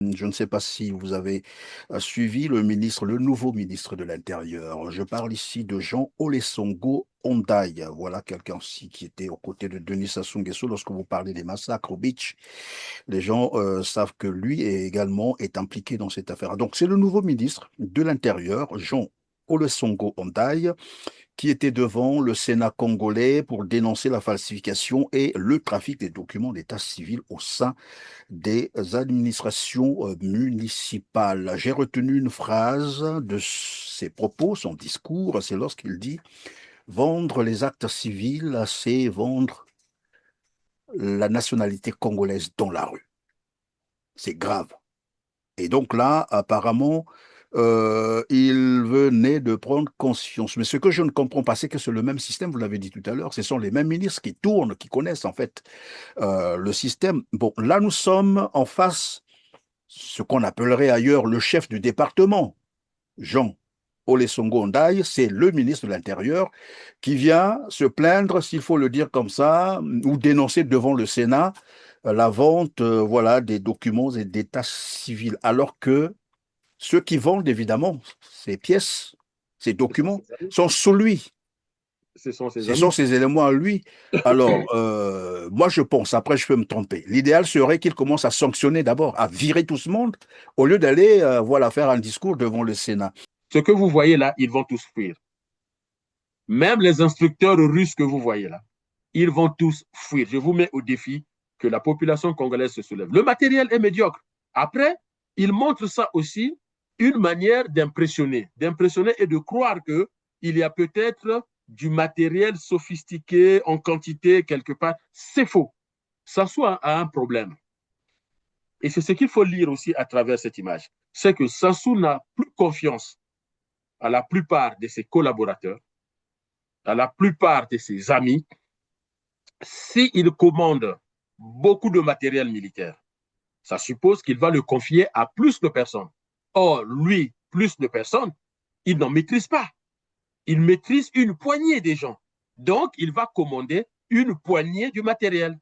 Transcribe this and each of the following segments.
Je ne sais pas si vous avez suivi le nouveau ministre de l'Intérieur. Je parle ici de Jean Olesongo Ondai. Voilà quelqu'un aussi qui était aux côtés de Denis Sassou Nguesso lorsque vous parlez des massacres au beach. Les gens savent que lui également est impliqué dans cette affaire. Donc c'est le nouveau ministre de l'Intérieur, Jean Olesongo Ondai, qui était devant le Sénat congolais pour dénoncer la falsification et le trafic des documents d'état civil au sein des administrations municipales. J'ai retenu une phrase de ses propos, son discours, c'est lorsqu'il dit vendre les actes civils, c'est vendre la nationalité congolaise dans la rue. C'est grave. Et donc là, apparemment, il venait de prendre conscience. Mais ce que je ne comprends pas, c'est que c'est le même système, vous l'avez dit tout à l'heure, ce sont les mêmes ministres qui tournent, qui connaissent en fait le système. Bon, là, nous sommes en face ce qu'on appellerait ailleurs le chef du département, Jean Olesongo Ondai, c'est le ministre de l'Intérieur qui vient se plaindre, s'il faut le dire comme ça, ou dénoncer devant le Sénat la vente voilà, des documents et d'état civil, alors que ceux qui vendent, évidemment, ces pièces, ces Ce sont documents, ses amis. sont sous lui. Ce sont ses Ce sont amis. ces éléments à lui. Alors, moi, je pense, après, je peux me tromper. L'idéal serait qu'il commence à sanctionner d'abord, à virer tout ce monde, au lieu d'aller, voilà, faire un discours devant le Sénat. Ce que vous voyez là, ils vont tous fuir. Même les instructeurs russes que vous voyez là, ils vont tous fuir. Je vous mets au défi que la population congolaise se soulève. Le matériel est médiocre. Après, ils montrent ça aussi une manière d'impressionner et de croire qu'il y a peut-être du matériel sophistiqué en quantité quelque part. C'est faux. Ça soit a un problème. Et c'est ce qu'il faut lire aussi à travers cette image. C'est que Sassou n'a plus confiance à la plupart de ses collaborateurs, à la plupart de ses amis, s'il commande beaucoup de matériel militaire. Ça suppose qu'il va le confier à plus de personnes. Or, lui, plus de personnes, il n'en maîtrise pas. Il maîtrise une poignée des gens. Donc, il va commander une poignée du matériel.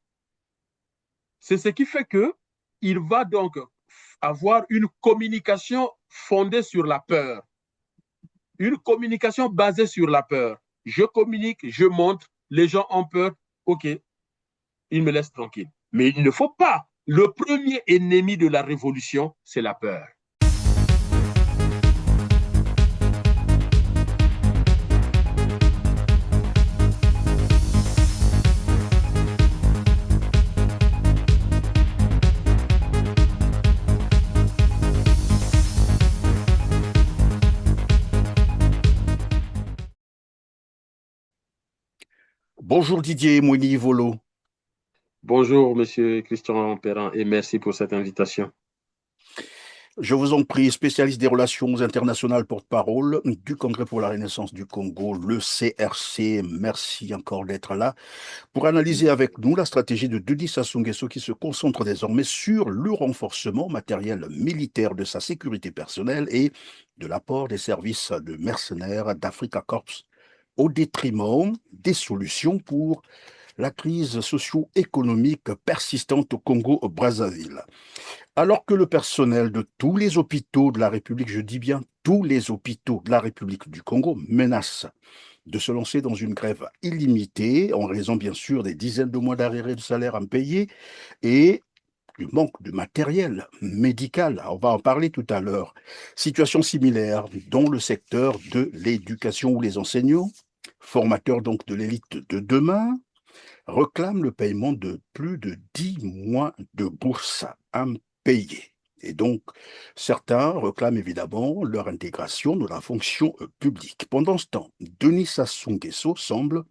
C'est ce qui fait que il va donc avoir une communication fondée sur la peur, une communication basée sur la peur. Je communique, je montre, les gens ont peur, ok, ils me laissent tranquille. Mais il ne faut pas. Le premier ennemi de la révolution, c'est la peur. Bonjour Didier Mouni-Volo. Bonjour, monsieur Christian Perrin, et merci pour cette invitation. Je vous en prie, spécialiste des relations internationales, porte-parole du Congrès pour la Renaissance du Congo, le CRC. Merci encore d'être là pour analyser avec nous la stratégie de Denis Sassou Nguesso qui se concentre désormais sur le renforcement matériel militaire de sa sécurité personnelle et de l'apport des services de mercenaires d'Africa Corps au détriment des solutions pour la crise socio-économique persistante au Congo-Brazzaville. Alors que le personnel de tous les hôpitaux de la République, je dis bien tous les hôpitaux de la République du Congo, menace de se lancer dans une grève illimitée en raison bien sûr des dizaines de mois d'arrêt de salaire impayés et du manque de matériel médical. On va en parler tout à l'heure. Situation similaire dans le secteur de l'éducation où les enseignants, formateurs donc de l'élite de demain, réclament le paiement de plus de 10 mois de bourse impayée. Et donc, certains réclament évidemment leur intégration dans la fonction publique. Pendant ce temps, Denis Sassou Nguesso semble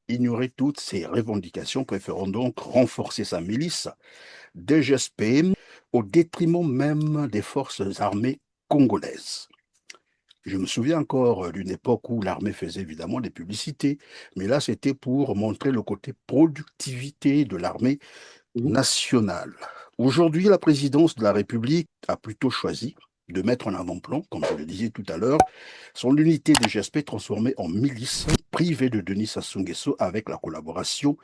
ignorer toutes ces revendications, préférant donc renforcer sa milice DGSP au détriment même des forces armées congolaises. Je me souviens encore d'une époque où l'armée faisait évidemment des publicités, mais là c'était pour montrer le côté productivité de l'armée nationale. Aujourd'hui, la présidence de la République a plutôt choisi de mettre en avant-plan, comme je le disais tout à l'heure, son unité de GSP transformée en milice privée de Denis Sassou Nguesso avec la collaboration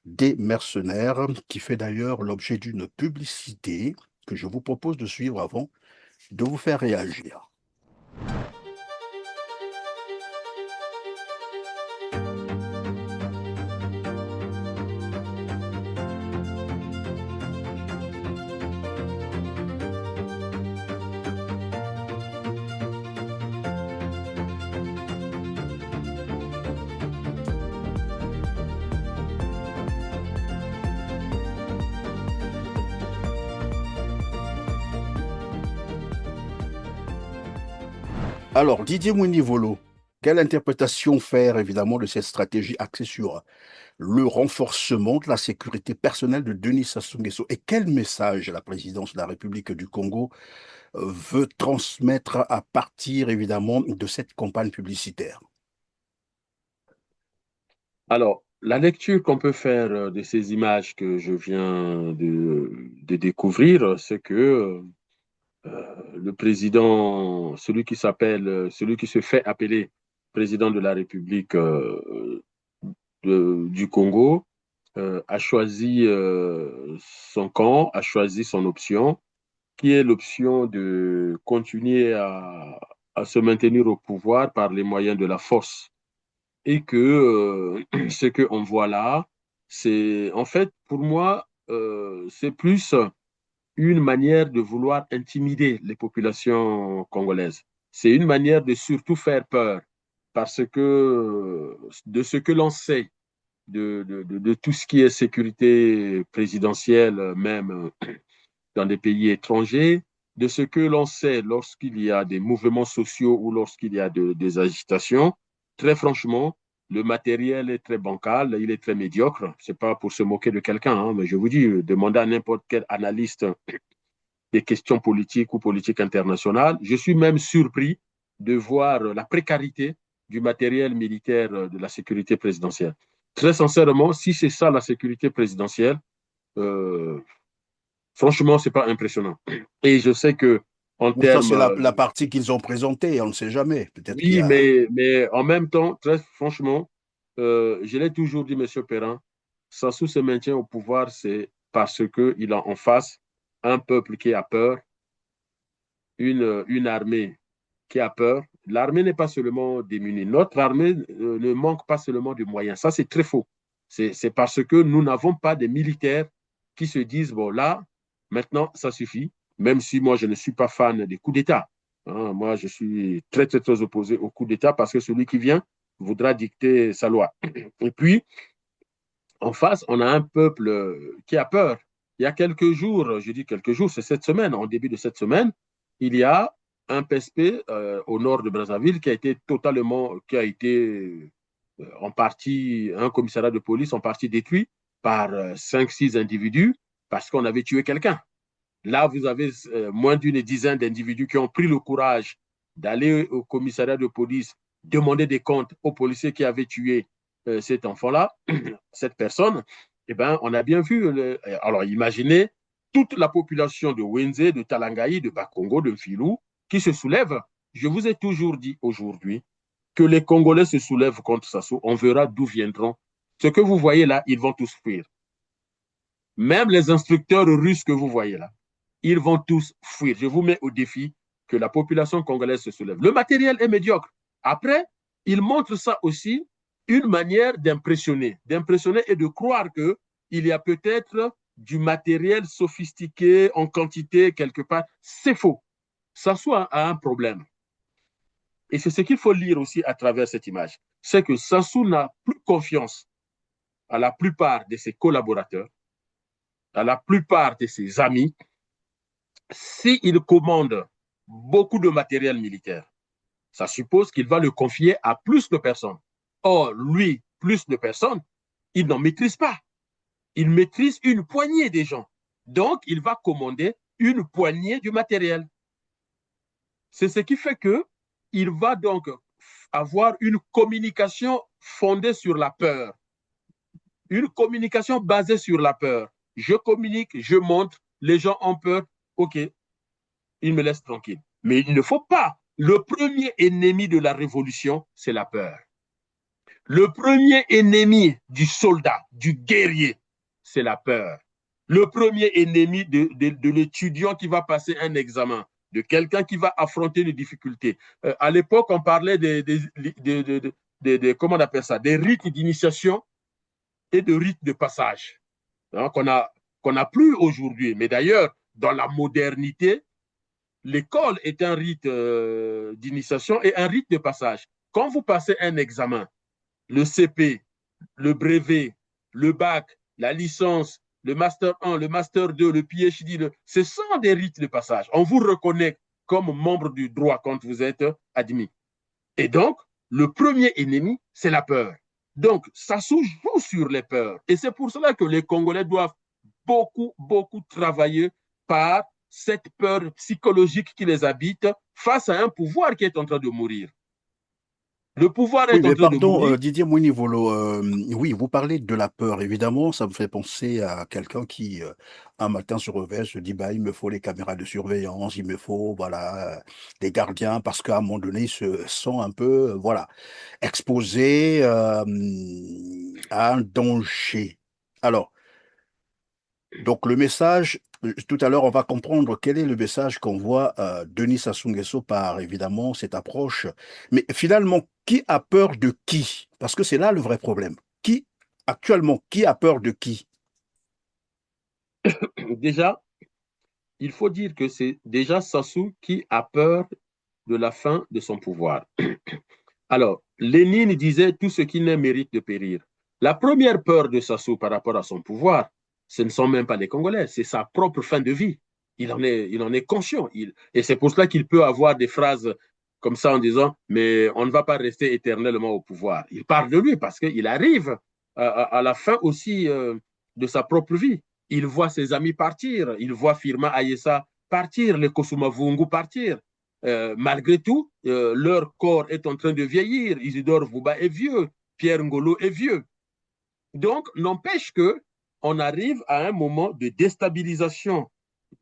des mercenaires, qui fait d'ailleurs l'objet d'une publicité que je vous propose de suivre avant de vous faire réagir. Alors, Didier Mounivolo, quelle interprétation faire évidemment de cette stratégie axée sur le renforcement de la sécurité personnelle de Denis Sassou Nguesso et quel message la présidence de la République du Congo veut transmettre à partir évidemment de cette campagne publicitaire? Alors, la lecture qu'on peut faire de ces images que je viens de découvrir, c'est que le président, celui qui se fait appeler président de la République du Congo, a choisi son camp, a choisi son option, qui est l'option de continuer à se maintenir au pouvoir par les moyens de la force. Et que ce qu'on voit là, c'est en fait, pour moi, c'est plus une manière de vouloir intimider les populations congolaises. C'est une manière de surtout faire peur parce que de ce que l'on sait de tout ce qui est sécurité présidentielle, même dans des pays étrangers, de ce que l'on sait lorsqu'il y a des mouvements sociaux ou lorsqu'il y a des agitations, très franchement, le matériel est très bancal, il est très médiocre. Ce n'est pas pour se moquer de quelqu'un, hein, mais je vous dis, demandez à n'importe quel analyste des questions politiques ou politiques internationales. Je suis même surpris de voir la précarité du matériel militaire de la sécurité présidentielle. Très sincèrement, si c'est ça la sécurité présidentielle, euh, franchement, ce n'est pas impressionnant. Et je sais que en Ou ça, termes, c'est la partie qu'ils ont présentée, on ne sait jamais. Peut-être qu'il y oui, a... mais en même temps, très franchement, je l'ai toujours dit, M. Perrin, Sassou se maintient au pouvoir, c'est parce qu'il a en face un peuple qui a peur, une armée qui a peur. L'armée n'est pas seulement démunie. Notre armée ne manque pas seulement de moyens. Ça, c'est très faux. C'est parce que nous n'avons pas des militaires qui se disent, bon, là, maintenant, ça suffit, même si moi, je ne suis pas fan des coups d'État. Hein, moi, je suis très, très, très opposé aux coups d'État parce que celui qui vient voudra dicter sa loi. Et puis, en face, on a un peuple qui a peur. Il y a quelques jours, je dis quelques jours, c'est cette semaine, en début de cette semaine, il y a un PSP au nord de Brazzaville qui a été en partie, un commissariat de police en partie détruit par 5-6 individus parce qu'on avait tué quelqu'un. Là, vous avez moins d'une dizaine d'individus qui ont pris le courage d'aller au commissariat de police, demander des comptes aux policiers qui avaient tué cet enfant-là, cette personne. Eh bien, on a bien vu. Alors, imaginez toute la population de Wenze, de Talangaï, de Bakongo, de Filou, qui se soulève. Je vous ai toujours dit aujourd'hui que les Congolais se soulèvent contre Sassou. On verra d'où viendront. Ce que vous voyez là, ils vont tous fuir. Même les instructeurs russes que vous voyez là, ils vont tous fuir. Je vous mets au défi que la population congolaise se soulève. Le matériel est médiocre. Après, il montre ça aussi une manière d'impressionner et de croire qu'il y a peut-être du matériel sophistiqué en quantité quelque part. C'est faux. Sassou a un problème. Et c'est ce qu'il faut lire aussi à travers cette image. C'est que Sassou n'a plus confiance à la plupart de ses collaborateurs, à la plupart de ses amis, s'il commande beaucoup de matériel militaire, ça suppose qu'il va le confier à plus de personnes. Or, lui, plus de personnes, il n'en maîtrise pas. Il maîtrise une poignée des gens. Donc, il va commander une poignée du matériel. C'est ce qui fait qu'il va donc avoir une communication fondée sur la peur. Une communication basée sur la peur. Je communique, je montre, les gens ont peur, ok, ils me laissent tranquille. Mais il ne faut pas. Le premier ennemi de la révolution, c'est la peur. Le premier ennemi du soldat, du guerrier, c'est la peur. Le premier ennemi de l'étudiant qui va passer un examen, de quelqu'un qui va affronter une difficulté. À l'époque, on parlait comment on appelle ça, des rites d'initiation et de rites de passage, hein, qu'on n'a plus aujourd'hui. Mais d'ailleurs, dans la modernité, l'école est un rite d'initiation et un rite de passage. Quand vous passez un examen, le CP, le brevet, le bac, la licence, le master 1, le master 2, le PhD, ce sont des rites de passage. On vous reconnaît comme membre du droit quand vous êtes admis. Et donc, le premier ennemi, c'est la peur. Donc, ça se joue sur les peurs. Et c'est pour cela que les Congolais doivent beaucoup travailler par cette peur psychologique qui les habite face à un pouvoir qui est en train de mourir. Le pouvoir Oui, est en mais train de pardon, mourir. Didier Mounivolo, oui, vous parlez de la peur, évidemment, ça me fait penser à quelqu'un qui, un matin se réveille, se dit, bah, il me faut les caméras de surveillance, il me faut, voilà, des gardiens, parce qu'à un moment donné, il se sent un peu, voilà, exposé à un danger. Alors, donc le message, tout à l'heure, on va comprendre quel est le message qu'envoie Denis Sassou Nguesso par évidemment cette approche. Mais finalement, qui a peur de qui? Parce que c'est là le vrai problème. Qui, actuellement, qui a peur de qui? Déjà, il faut dire que c'est déjà Sassou qui a peur de la fin de son pouvoir. Alors, Lénine disait tout ce qui naît mérite de périr. La première peur de Sassou par rapport à son pouvoir, ce ne sont même pas les Congolais, c'est sa propre fin de vie. Il en est conscient. Et c'est pour cela qu'il peut avoir des phrases comme ça en disant, mais on ne va pas rester éternellement au pouvoir. Il parle de lui parce qu'il arrive à la fin aussi de sa propre vie. Il voit ses amis partir, il voit Firma Ayessa partir, les Kosuma Vungu partir. Malgré tout, leur corps est en train de vieillir. Isidore Vouba est vieux, Pierre Ngolo est vieux. Donc, n'empêche que on arrive à un moment de déstabilisation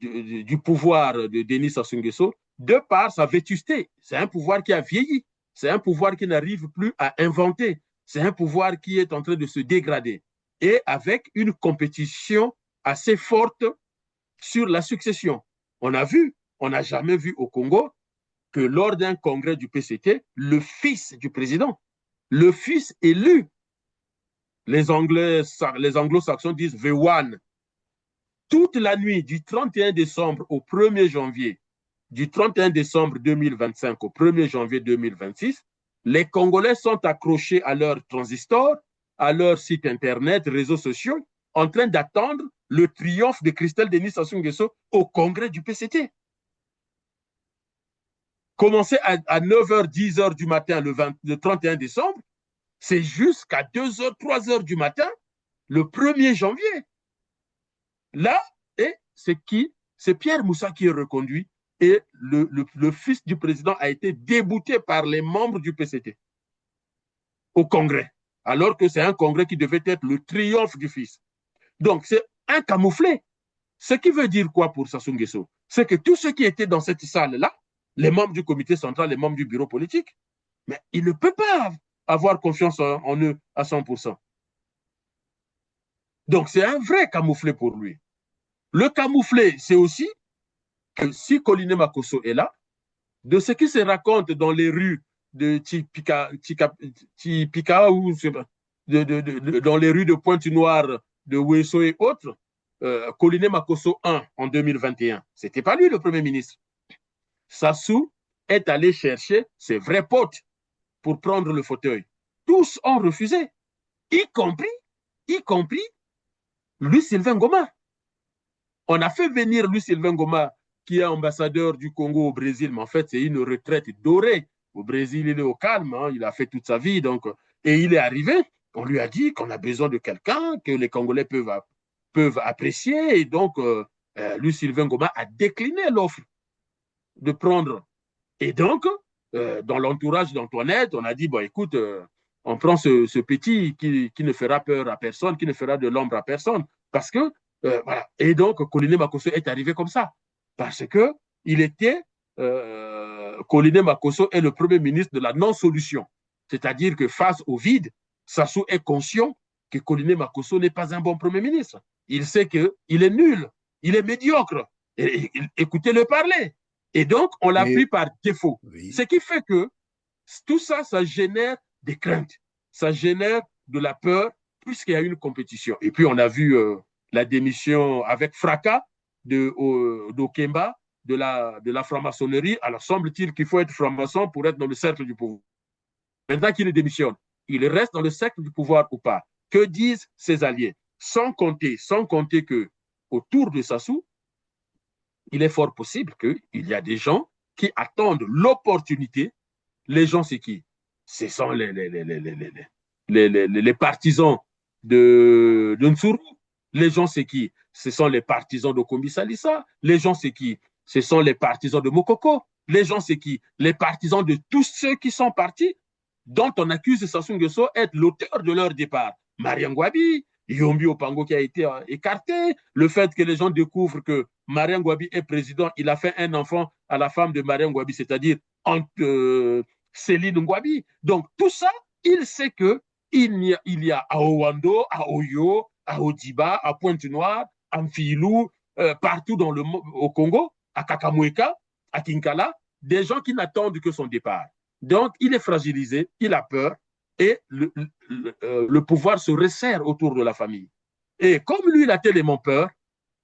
du pouvoir de Denis Sassou Nguesso de par sa vétusté. C'est un pouvoir qui a vieilli. C'est un pouvoir qui n'arrive plus à inventer. C'est un pouvoir qui est en train de se dégrader. Et avec une compétition assez forte sur la succession. On a vu, on n'a jamais vu au Congo que lors d'un congrès du PCT, le fils du président, le fils élu, les anglo-saxons disent the one, toute la nuit du 31 décembre au 1er janvier, du 31 décembre 2025 au 1er janvier 2026, les Congolais sont accrochés à leur transistor, à leur site internet, réseaux sociaux, en train d'attendre le triomphe de Christelle Denis Sassou Nguesso au congrès du PCT. Commencer à 9h, 10h du matin le 31 décembre, c'est jusqu'à 2h, 3h du matin le 1er janvier. Là, et c'est qui? C'est Pierre Moussa qui est reconduit et le fils du président a été débouté par les membres du PCT au congrès, alors que c'est un congrès qui devait être le triomphe du fils. Donc, c'est un camouflet. Ce qui veut dire quoi pour Sassou Nguesso? C'est que tous ceux qui étaient dans cette salle-là, les membres du comité central, les membres du bureau politique, mais il ne peut pas avoir confiance en eux à 100%. Donc, c'est un vrai camouflet pour lui. Le camouflet, c'est aussi que si Colline Makosso est là, de ce qui se raconte dans les rues de Tipika ou dans les rues de Pointe-Noire, de Ouesso et autres, Colline Makosso 1 en 2021, ce n'était pas lui le Premier ministre. Sassou est allé chercher ses vrais potes pour prendre le fauteuil. Tous ont refusé, y compris Louis-Sylvain Goma. On a fait venir Louis-Sylvain Goma, qui est ambassadeur du Congo au Brésil, mais en fait, c'est une retraite dorée. Au Brésil, il est au calme, hein, il a fait toute sa vie. Donc, et il est arrivé, on lui a dit qu'on a besoin de quelqu'un que les Congolais peuvent apprécier. Et donc, Louis-Sylvain Goma a décliné l'offre de prendre. Et donc, dans l'entourage d'Antoinette, on a dit, bon, écoute, on prend ce petit qui ne fera peur à personne, qui ne fera de l'ombre à personne. Parce que, voilà. Et donc, Colline Makosso est arrivé comme ça. Parce que il était, Colline Makosso est le premier ministre de la non-solution. C'est-à-dire que face au vide, Sassou est conscient que Colline Makosso n'est pas un bon premier ministre. il sait qu'il est nul, il est médiocre. Écoutez-le parler. Et donc, on l'a Et pris par défaut. oui. Ce qui fait que tout ça, ça génère des craintes, ça génère de la peur, puisqu'il y a une compétition. Et puis, on a vu la démission avec fracas d'Okemba, de la franc-maçonnerie. Alors, semble-t-il qu'il faut être franc-maçon pour être dans le cercle du pouvoir. Maintenant qu'il démissionne, il reste dans le cercle du pouvoir ou pas? Que disent ses alliés? Sans compter que autour de Sassou, il est fort possible qu'il y a des gens qui attendent l'opportunité. Les gens, c'est qui? Ce sont les partisans de Nsuru. Les gens, c'est qui? Ce sont les partisans de Kombi Salissa. Les gens, c'est qui? Ce sont les partisans de Mokoko. Les gens, c'est qui? Les partisans de tous ceux qui sont partis, dont on accuse Sassou Nguesso être l'auteur de leur départ. Mariam Gwabi, Yombi Opango qui a été écarté, le fait que les gens découvrent que Mariam Gwabi est président, il a fait un enfant à la femme de Mariam Gwabi, c'est-à-dire Céline Ngwabi. Donc, tout ça, il sait que il y a à Owando, à Oyo, à Odiba, à Pointe-Noire, à Mfilou, partout au Congo, à Kakamweka, à Kinkala, des gens qui n'attendent que son départ. Donc, il est fragilisé, il a peur, et le pouvoir se resserre autour de la famille. Et comme lui, il a tellement peur,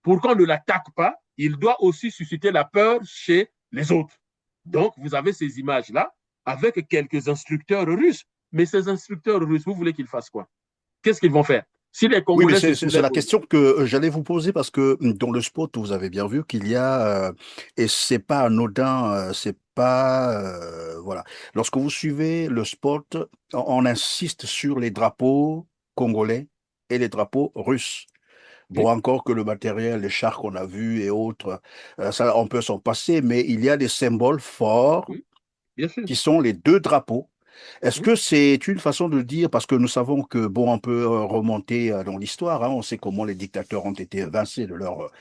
pour qu'on ne l'attaque pas, il doit aussi susciter la peur chez les autres. Donc, vous avez ces images-là avec quelques instructeurs russes. Mais ces instructeurs russes, vous voulez qu'ils fassent quoi? Qu'est-ce qu'ils vont faire? Si les Oui, mais Congolais se c'est soulèvent... la question que j'allais vous poser parce que dans le sport, vous avez bien vu qu'il y a, et c'est pas anodin, c'est pas, voilà. Lorsque vous suivez le sport, on insiste sur les drapeaux congolais et les drapeaux russes. Bon, Oui, encore que le matériel, les chars qu'on a vus et autres, ça, on peut s'en passer, mais il y a des symboles forts oui, bien sûr. qui sont les deux drapeaux. Est-ce Oui, que c'est une façon de dire, parce que nous savons que, bon, on peut remonter dans l'histoire, hein, on sait comment les dictateurs ont été évincés de leur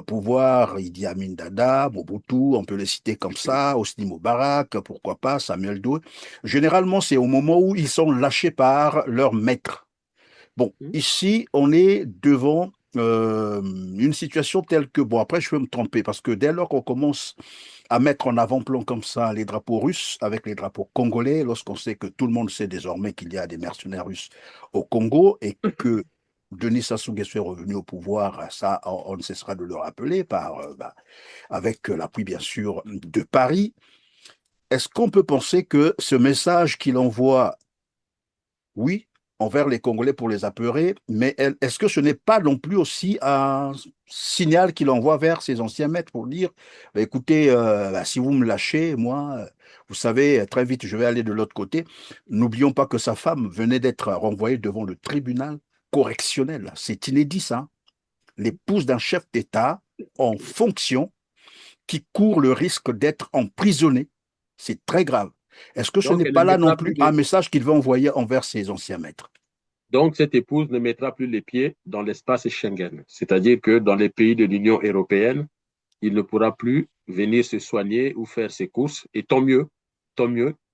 pouvoir, Idi Amin Dada, Mobutu, on peut les citer comme ça, Hosni Moubarak, pourquoi pas, Samuel Doe. Généralement, c'est au moment où ils sont lâchés par leur maître. Bon, oui, ici, on est devant une situation telle que, bon, après, je peux me tromper, parce que dès lors qu'on commence à mettre en avant-plan comme ça les drapeaux russes avec les drapeaux congolais, lorsqu'on sait que tout le monde sait désormais qu'il y a des mercenaires russes au Congo et que Denis Sassou Nguesso est revenu au pouvoir, ça, on ne cessera de le rappeler, avec l'appui, bien sûr, de Paris. Est-ce qu'on peut penser que ce message qu'il envoie, oui, envers les Congolais pour les apeurer, mais est-ce que ce n'est pas non plus aussi un signal qu'il envoie vers ses anciens maîtres pour dire, bah, écoutez, si vous me lâchez, moi, vous savez, très vite, je vais aller de l'autre côté. N'oublions pas que sa femme venait d'être renvoyée devant le tribunal correctionnel. C'est inédit, ça. L'épouse d'un chef d'État en fonction qui court le risque d'être emprisonnée. C'est très grave. Est-ce que ce donc n'est elle ne pas là non mettra plus plus un de... message qu'il va envoyer envers ses anciens maîtres? Donc, cette épouse ne mettra plus les pieds dans l'espace Schengen. C'est-à-dire que dans les pays de l'Union européenne, il ne pourra plus venir se soigner ou faire ses courses. Et tant mieux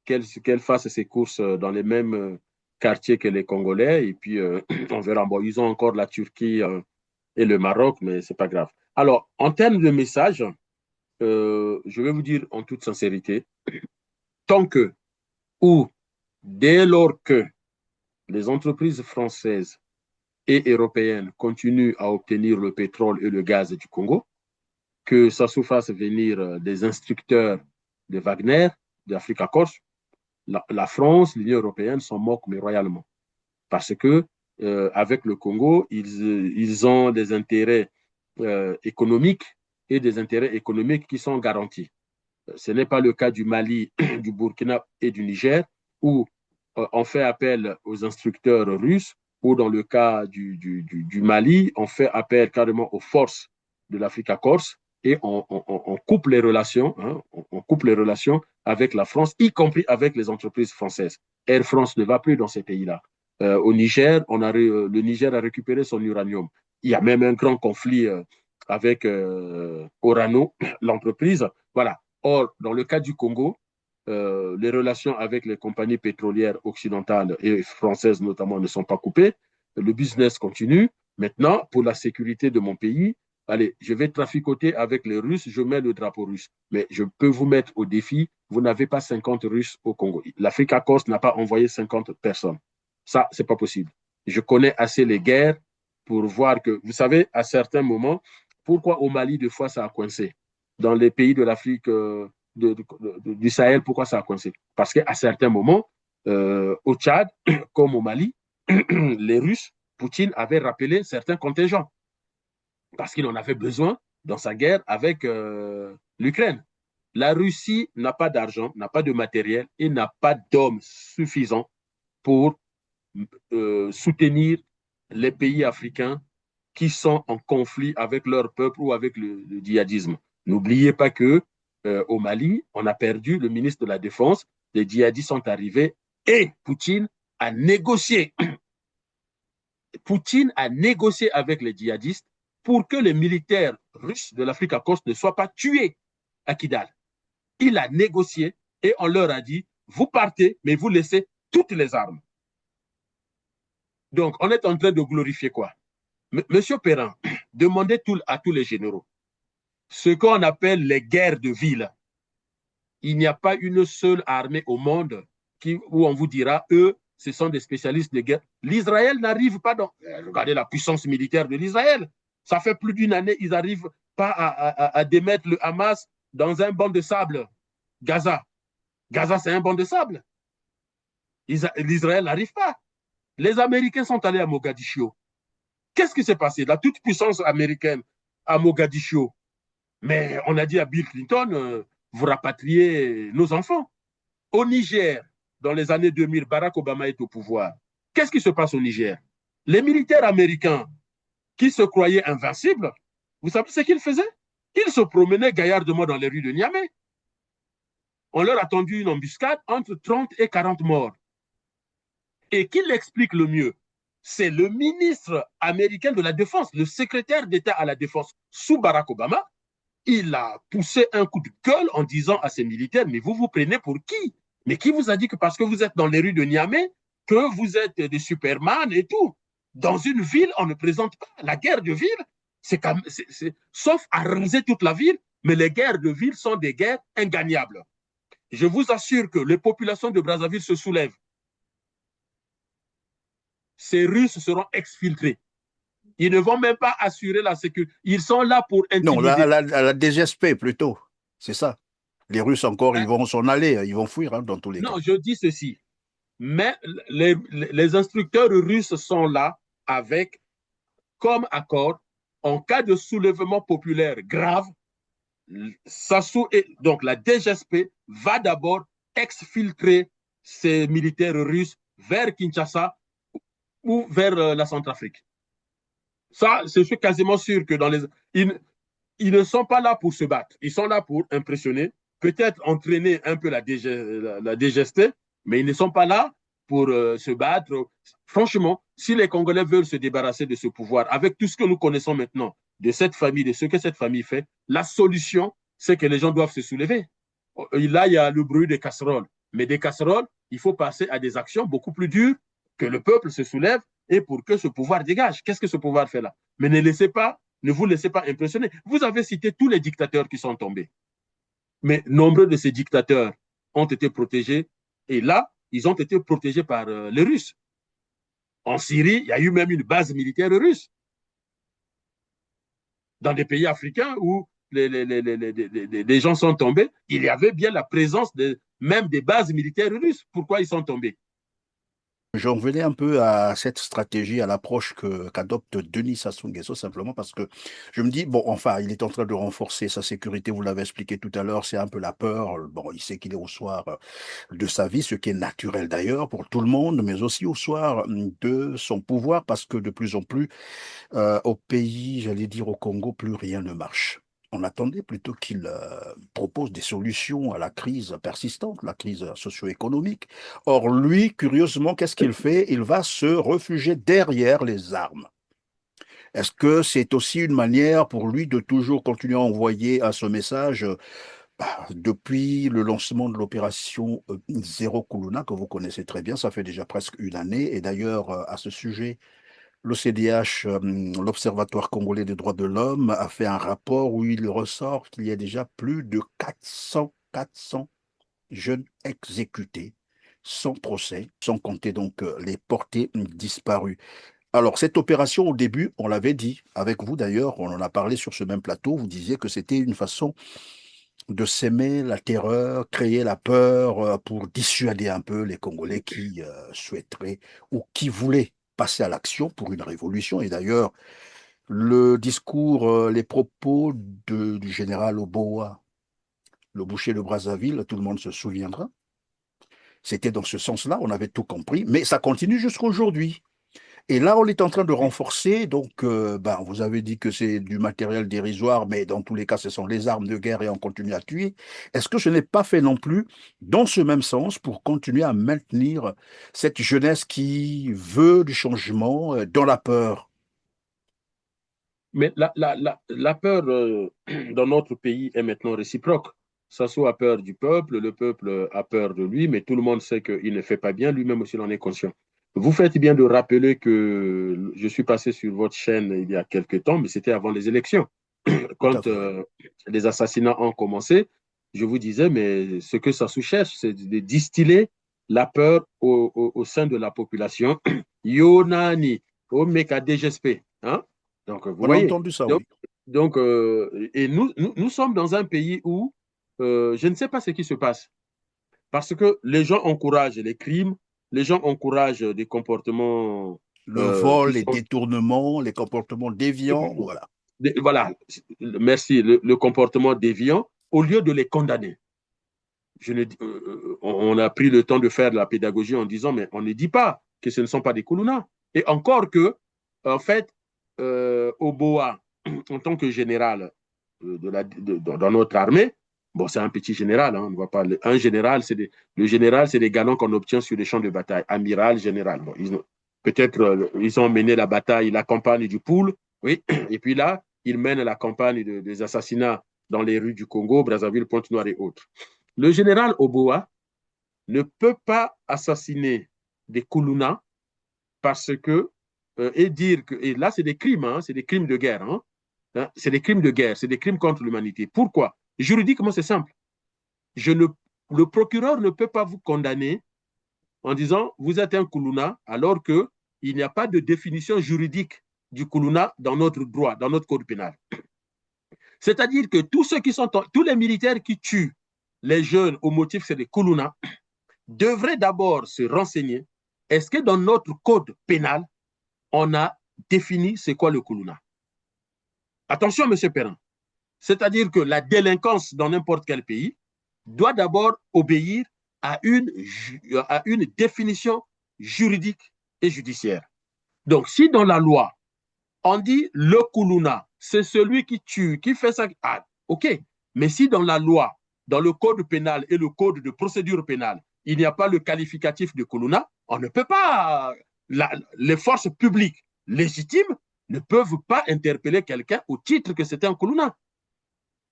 qu'elle fasse ses courses dans les mêmes quartiers que les Congolais. Et puis, on verra. Bon, ils ont encore la Turquie et le Maroc, mais c'est pas grave. Alors, en termes de message, je vais vous dire en toute sincérité, tant que ou dès lors que les entreprises françaises et européennes continuent à obtenir le pétrole et le gaz du Congo, que ça se fasse venir des instructeurs de Wagner, d'Africa Corse, la France, l'Union européenne s'en moquent, mais royalement. Parce que avec le Congo, ils ont des intérêts économiques et des intérêts économiques qui sont garantis. Ce n'est pas le cas du Mali, du Burkina et du Niger, où on fait appel aux instructeurs russes, ou dans le cas du Mali, on fait appel carrément aux forces de l'Afrique Corse et on coupe les relations, hein, on coupe les relations avec la France, y compris avec les entreprises françaises. Air France ne va plus dans ces pays-là. Au Niger, le Niger a récupéré son uranium. Il y a même un grand conflit avec Orano, l'entreprise. Voilà. Or, dans le cas du Congo, les relations avec les compagnies pétrolières occidentales et françaises notamment ne sont pas coupées. Le business continue. Maintenant, pour la sécurité de mon pays, allez, je vais traficoter avec les Russes, je mets le drapeau russe. Mais je peux vous mettre au défi, vous n'avez pas 50 Russes au Congo. L'Afrique Corse n'a pas envoyé 50 personnes. Ça, c'est pas possible. Je connais assez les guerres pour voir que, vous savez, à certains moments, pourquoi au Mali, des fois, ça a coincé? Dans les pays de l'Afrique du Sahel, pourquoi ça a coincé? Parce qu'à certains moments, au Tchad, comme au Mali, les Russes, Poutine avait rappelé certains contingents parce qu'il en avait besoin dans sa guerre avec l'Ukraine. La Russie n'a pas d'argent, n'a pas de matériel et n'a pas d'hommes suffisants pour soutenir les pays africains qui sont en conflit avec leur peuple ou avec le djihadisme. N'oubliez pas que au Mali, on a perdu le ministre de la Défense, les djihadistes sont arrivés et Poutine a négocié. Poutine a négocié avec les djihadistes pour que les militaires russes de l'Afrique à Corse ne soient pas tués à Kidal. Il a négocié et on leur a dit, vous partez, mais vous laissez toutes les armes. Donc, on est en train de glorifier quoi? Monsieur Perrin, demandez à tous les généraux ce qu'on appelle les guerres de ville. Il n'y a pas une seule armée au monde où on vous dira, eux, ce sont des spécialistes de guerre. L'Israël n'arrive pas dans... Regardez la puissance militaire de l'Israël. Ça fait plus d'une année, ils n'arrivent pas à démettre le Hamas dans un banc de sable. Gaza. Gaza, c'est un banc de sable. L'Israël n'arrive pas. Les Américains sont allés à Mogadiscio. Qu'est-ce qui s'est passé? La toute-puissance américaine à Mogadiscio. Mais on a dit à Bill Clinton, vous rapatriez nos enfants. Au Niger, dans les années 2000, Barack Obama est au pouvoir. Qu'est-ce qui se passe au Niger? Les militaires américains qui se croyaient invincibles, vous savez ce qu'ils faisaient? Ils se promenaient gaillardement dans les rues de Niamey. On leur a tendu une embuscade entre 30 et 40 morts. Et qui l'explique le mieux? C'est le ministre américain de la Défense, le secrétaire d'État à la Défense sous Barack Obama. Il a poussé un coup de gueule en disant à ses militaires, mais vous vous prenez pour qui? Mais qui vous a dit que parce que vous êtes dans les rues de Niamey, que vous êtes des Superman et tout? Dans une ville, on ne présente pas. La guerre de ville, sauf à raser toute la ville, mais les guerres de ville sont des guerres ingagnables. Je vous assure que les populations de Brazzaville se soulèvent. Ces Russes seront exfiltrés. Ils ne vont même pas assurer la sécurité. Ils sont là pour Non, intimider. la DGSP plutôt, c'est ça. Les Russes encore, ils vont s'en aller, ils vont fuir dans tous les cas. Non, je dis ceci. Mais les instructeurs russes sont là avec, comme accord, en cas de soulèvement populaire grave, donc la DGSP va d'abord exfiltrer ces militaires russes vers Kinshasa ou vers la Centrafrique. Ça, je suis quasiment sûr que ils ne sont pas là pour se battre. Ils sont là pour impressionner, peut-être entraîner un peu la DGST, mais ils ne sont pas là pour se battre. Franchement, si les Congolais veulent se débarrasser de ce pouvoir, avec tout ce que nous connaissons maintenant de cette famille, de ce que cette famille fait, la solution, c'est que les gens doivent se soulever. Là, il y a le bruit des casseroles. Mais des casseroles, il faut passer à des actions beaucoup plus dures, que le peuple se soulève et pour que ce pouvoir dégage. Qu'est-ce que ce pouvoir fait là? Mais ne vous laissez pas impressionner. Vous avez cité tous les dictateurs qui sont tombés. Mais nombreux de ces dictateurs ont été protégés. Et là, ils ont été protégés par les Russes. En Syrie, il y a eu même une base militaire russe. Dans des pays africains où des gens sont tombés, il y avait bien la présence même des bases militaires russes. Pourquoi ils sont tombés? J'en venais un peu à cette stratégie, à l'approche qu'adopte Denis Sassou Nguesso, simplement parce que je me dis, bon, enfin, il est en train de renforcer sa sécurité, vous l'avez expliqué tout à l'heure, c'est un peu la peur. Bon, il sait qu'il est au soir de sa vie, ce qui est naturel d'ailleurs pour tout le monde, mais aussi au soir de son pouvoir, parce que de plus en plus, au pays, j'allais dire au Congo, plus rien ne marche. On attendait plutôt qu'il propose des solutions à la crise persistante, la crise socio-économique. Or, lui, curieusement, qu'est-ce qu'il fait? Il va se réfugier derrière les armes. Est-ce que c'est aussi une manière pour lui de toujours continuer à envoyer à ce message depuis le lancement de l'opération Zéro Kuluna, que vous connaissez très bien, ça fait déjà presque une année. Et d'ailleurs, à ce sujet, l'OCDH, l'Observatoire congolais des droits de l'homme, a fait un rapport où il ressort qu'il y a déjà plus de 400 jeunes exécutés sans procès, sans compter donc les portés disparus. Alors, cette opération, au début, on l'avait dit, avec vous d'ailleurs, on en a parlé sur ce même plateau, vous disiez que c'était une façon de s'aimer la terreur, créer la peur pour dissuader un peu les Congolais qui souhaiteraient ou qui voulaient passer à l'action pour une révolution. Et d'ailleurs, le discours, les propos du général Oboa, le boucher de Brazzaville, tout le monde se souviendra. C'était dans ce sens-là, on avait tout compris, mais ça continue jusqu'à aujourd'hui. Et là, on est en train de renforcer. Donc, ben, vous avez dit que c'est du matériel dérisoire, mais dans tous les cas, ce sont les armes de guerre et on continue à tuer. Est-ce que je n'ai pas fait non plus dans ce même sens pour continuer à maintenir cette jeunesse qui veut du changement dans la peur? Mais la peur dans notre pays est maintenant réciproque. Sassou a peur du peuple, le peuple a peur de lui, mais tout le monde sait qu'il ne fait pas bien, lui-même aussi il en est conscient. Vous faites bien de rappeler que je suis passé sur votre chaîne il y a quelques temps, mais c'était avant les élections. Tout à Quand fait. les assassinats ont commencé, je vous disais, mais ce que Sassou cherche, c'est de distiller la peur au sein de la population. Yonani, Omeka DGSP. Hein? Donc, vous On a voyez. entendu ça, Donc, oui. et nous sommes dans un pays où je ne sais pas ce qui se passe. Parce que les gens encouragent les crimes, les gens encouragent des comportements Le qui vol, les sont détournements, les comportements déviants, voilà. voilà, merci, le comportement déviant, au lieu de les condamner. On a pris le temps de faire la pédagogie en disant, mais on ne dit pas que ce ne sont pas des Koulouna. Et encore que, en fait, Oboa, en tant que général dans notre armée, bon, c'est un petit général, hein, on ne voit pas. Un général, le général, c'est des galons qu'on obtient sur les champs de bataille. Amiral, général. Bon, peut-être ils ont mené la bataille, la campagne du Poul, oui. Et puis là, ils mènent la campagne des assassinats dans les rues du Congo, Brazzaville, Pointe-Noire et autres. Le général Oboa ne peut pas assassiner des Koulouna parce que, et dire que, et là, c'est des crimes, hein, c'est des crimes de guerre, hein, hein, c'est des crimes de guerre, c'est des crimes contre l'humanité. Pourquoi? Juridiquement, c'est simple. Je ne, le procureur ne peut pas vous condamner en disant vous êtes un Koulouna alors qu'il n'y a pas de définition juridique du Koulouna dans notre droit, dans notre code pénal. C'est-à-dire que tous les militaires qui tuent les jeunes au motif c'est des Koulouna devraient d'abord se renseigner. Est-ce que dans notre code pénal, on a défini c'est quoi le Koulouna? Attention, M. Perrin. C'est-à-dire que la délinquance dans n'importe quel pays doit d'abord obéir à une définition juridique et judiciaire. Donc, si dans la loi, on dit le Koulouna, c'est celui qui tue, qui fait ça, ah, ok. Mais si dans la loi, dans le code pénal et le code de procédure pénale, il n'y a pas le qualificatif de Koulouna, on ne peut pas, les forces publiques légitimes ne peuvent pas interpeller quelqu'un au titre que c'était un Koulouna.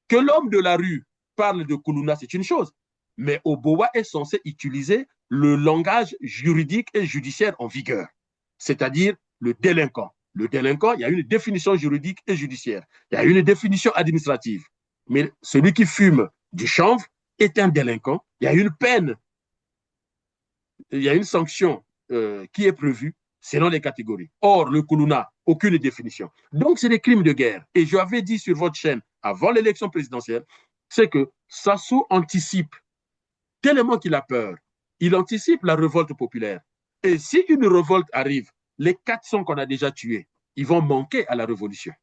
Que l'homme de la rue parle de Koulouna, c'est une chose. Mais Oboa est censé utiliser le langage juridique et judiciaire en vigueur, c'est-à-dire le délinquant. Le délinquant, il y a une définition juridique et judiciaire. Il y a une définition administrative. Mais celui qui fume du chanvre est un délinquant. Il y a une peine, il y a une sanction qui est prévue selon les catégories. Or, le Koulouna, aucune définition. Donc, c'est des crimes de guerre. Et je avais dit sur votre chaîne, avant l'élection présidentielle, c'est que Sassou anticipe, tellement qu'il a peur, il anticipe la révolte populaire. Et si une révolte arrive, les 400 qu'on a déjà tués, ils vont manquer à la révolution.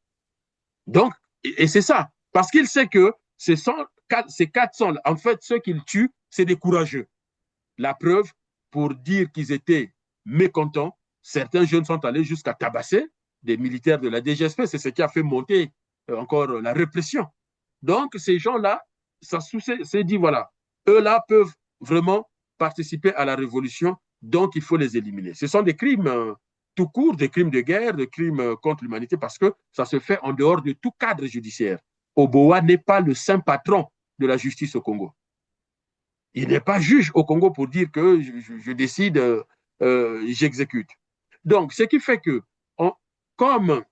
Donc, et c'est ça. Parce qu'il sait que ces 400, en fait, ceux qu'il tue, c'est des courageux. La preuve, pour dire qu'ils étaient mécontents, certains jeunes sont allés jusqu'à tabasser des militaires de la DGSP. C'est ce qui a fait monter encore la répression. Donc, ces gens-là, ça s'est dit, voilà, eux-là peuvent vraiment participer à la révolution, donc il faut les éliminer. Ce sont des crimes tout court, des crimes de guerre, des crimes contre l'humanité, parce que ça se fait en dehors de tout cadre judiciaire. Oboa n'est pas le saint patron de la justice au Congo. Il n'est pas juge au Congo pour dire que je décide, j'exécute. Donc, ce qui fait que comme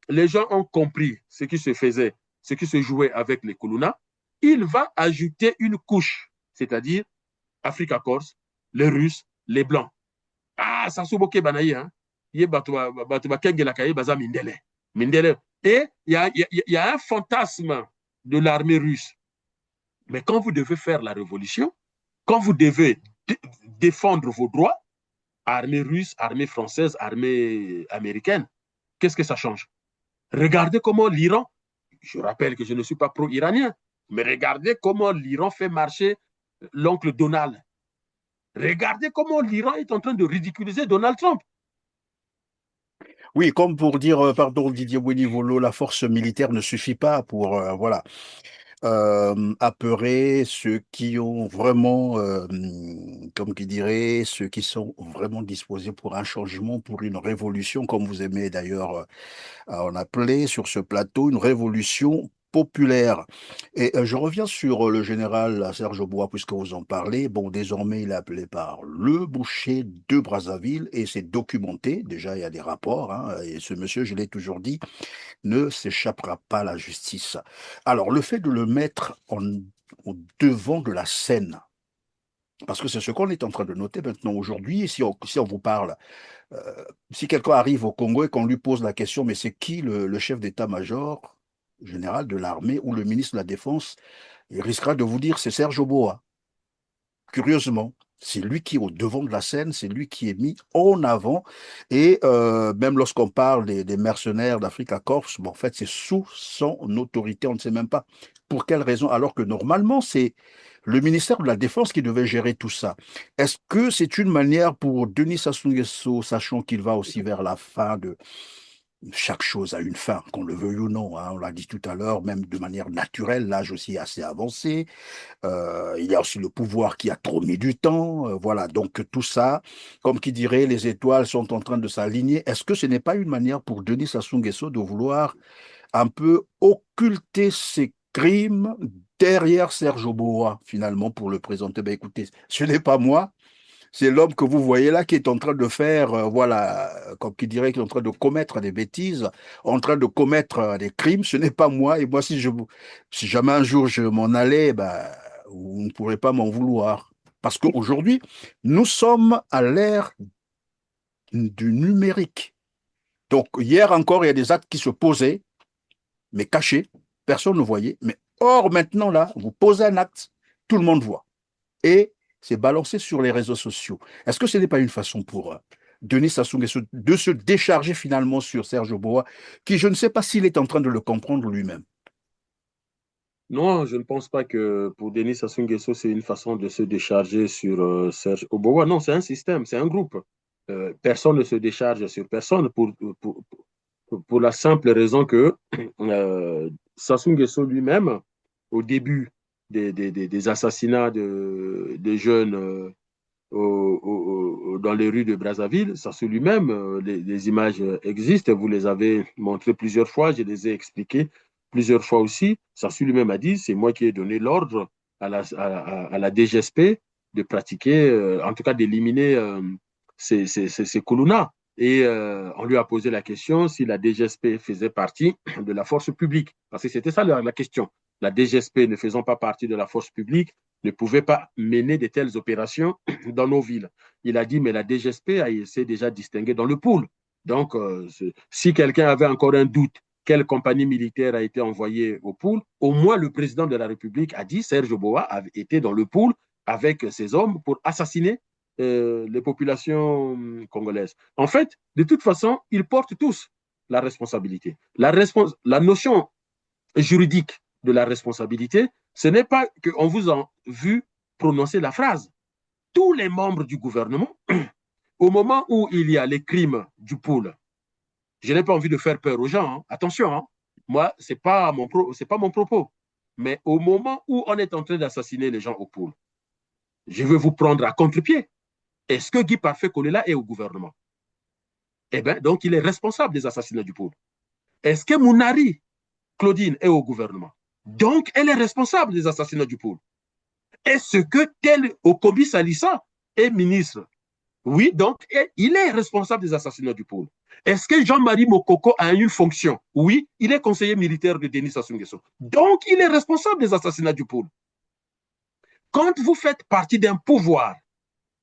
les gens ont compris ce qui se faisait, ce qui se jouait avec les Kuluna, il va ajouter une couche, c'est-à-dire Africa Corse, les Russes, les Blancs. Ah, ça souboke banaye, hein. Mindele. Et il y a un fantasme de l'armée russe. Mais quand vous devez faire la révolution, quand vous devez défendre vos droits, armée russe, armée française, armée américaine, qu'est-ce que ça change? Regardez comment l'Iran, je rappelle que je ne suis pas pro-iranien, mais regardez comment l'Iran fait marcher l'oncle Donald. Regardez comment l'Iran est en train de ridiculiser Donald Trump. Oui, comme pour dire, pardon, Didier Bounivolo, la force militaire ne suffit pas pour, voilà, apeurer ceux qui ont vraiment, comme qui dirait, ceux qui sont vraiment disposés pour un changement, pour une révolution, comme vous aimez d'ailleurs en appeler sur ce plateau, une révolution populaire. Et je reviens sur le général Serge Bois, puisque vous en parlez. Bon, désormais, il est appelé par le boucher de Brazzaville et c'est documenté. Déjà, il y a des rapports, hein, et ce monsieur, je l'ai toujours dit, ne s'échappera pas à la justice. Alors, le fait de le mettre au devant de la scène, parce que c'est ce qu'on est en train de noter maintenant aujourd'hui, si on vous parle, si quelqu'un arrive au Congo et qu'on lui pose la question, mais c'est qui le chef d'état-major général de l'armée ou le ministre de la Défense, il risquera de vous dire c'est Serge Oboa. Curieusement, c'est lui qui est au devant de la scène, c'est lui qui est mis en avant. Et même lorsqu'on parle des mercenaires d'Africa Corps, bon, en fait, c'est sous son autorité, on ne sait même pas pour quelle raison, alors que normalement, c'est le ministère de la Défense qui devait gérer tout ça. Est-ce que c'est une manière pour Denis Sassou Nguesso, sachant qu'il va aussi vers la fin de chaque chose a une fin, qu'on le veuille ou non, hein, on l'a dit tout à l'heure, même de manière naturelle, l'âge aussi est assez avancé. Il y a aussi le pouvoir qui a trop mis du temps. Voilà, donc tout ça, comme qui dirait, les étoiles sont en train de s'aligner. Est-ce que ce n'est pas une manière pour Denis Sassou Nguesso de vouloir un peu occulter ses crimes derrière Serge Oboa, finalement, pour le présenter? Ben écoutez, ce n'est pas moi, c'est l'homme que vous voyez là qui est en train de faire, voilà, comme qui dirait, qui est en train de commettre des bêtises, en train de commettre des crimes. Ce n'est pas moi. Et moi, si jamais un jour je m'en allais, ben, vous ne pourrez pas m'en vouloir. Parce qu'aujourd'hui, nous sommes à l'ère du numérique. Donc, hier encore, il y a des actes qui se posaient, mais cachés. Personne ne voyait. Mais or, maintenant, là, vous posez un acte, tout le monde voit. Et c'est balancé sur les réseaux sociaux. Est-ce que ce n'est pas une façon pour Denis Sassou Nguesso de se décharger finalement sur Serge Oboa, qui je ne sais pas s'il est en train de le comprendre lui-même? Non, je ne pense pas que pour Denis Sassou Nguesso, c'est une façon de se décharger sur Serge Obowa. Non, c'est un système, c'est un groupe. Personne ne se décharge sur personne pour la simple raison que Sassou Nguesso lui-même, au début des assassinats de jeunes dans les rues de Brazzaville, Sassou lui-même, les images existent, vous les avez montrées plusieurs fois, je les ai expliquées plusieurs fois aussi. Sassou lui-même a dit, c'est moi qui ai donné l'ordre à la DGSP de pratiquer, en tout cas d'éliminer ces Koulouna. Et on lui a posé la question si la DGSP faisait partie de la force publique. Parce que c'était ça la question. La DGSP ne faisant pas partie de la force publique, ne pouvait pas mener de telles opérations dans nos villes. Il a dit, mais la DGSP s'est déjà distinguée dans le pool. Donc, si quelqu'un avait encore un doute, quelle compagnie militaire a été envoyée au pool, au moins le président de la République a dit, Serge Boa avait été dans le pool avec ses hommes pour assassiner les populations congolaises. En fait, de toute façon, ils portent tous la responsabilité. La notion juridique de la responsabilité, ce n'est pas qu'on vous a vu prononcer la phrase. Tous les membres du gouvernement, au moment où il y a les crimes du pôle, je n'ai pas envie de faire peur aux gens, hein. Attention, hein. Moi, ce n'est pas mon propos. Mais au moment où on est en train d'assassiner les gens au pôle, je veux vous prendre à contre-pied. Est-ce que Guy Parfait Kolela est au gouvernement? Eh bien, donc il est responsable des assassinats du pôle. Est-ce que Mounari Claudine est au gouvernement? Donc elle est responsable des assassinats du pôle. Est-ce que tel Okobi Salissa est ministre? Oui, donc il est responsable des assassinats du pôle. Est-ce que Jean-Marie Mokoko a une fonction? Oui, il est conseiller militaire de Denis Sassou Nguesso. Donc, il est responsable des assassinats du pôle. Quand vous faites partie d'un pouvoir,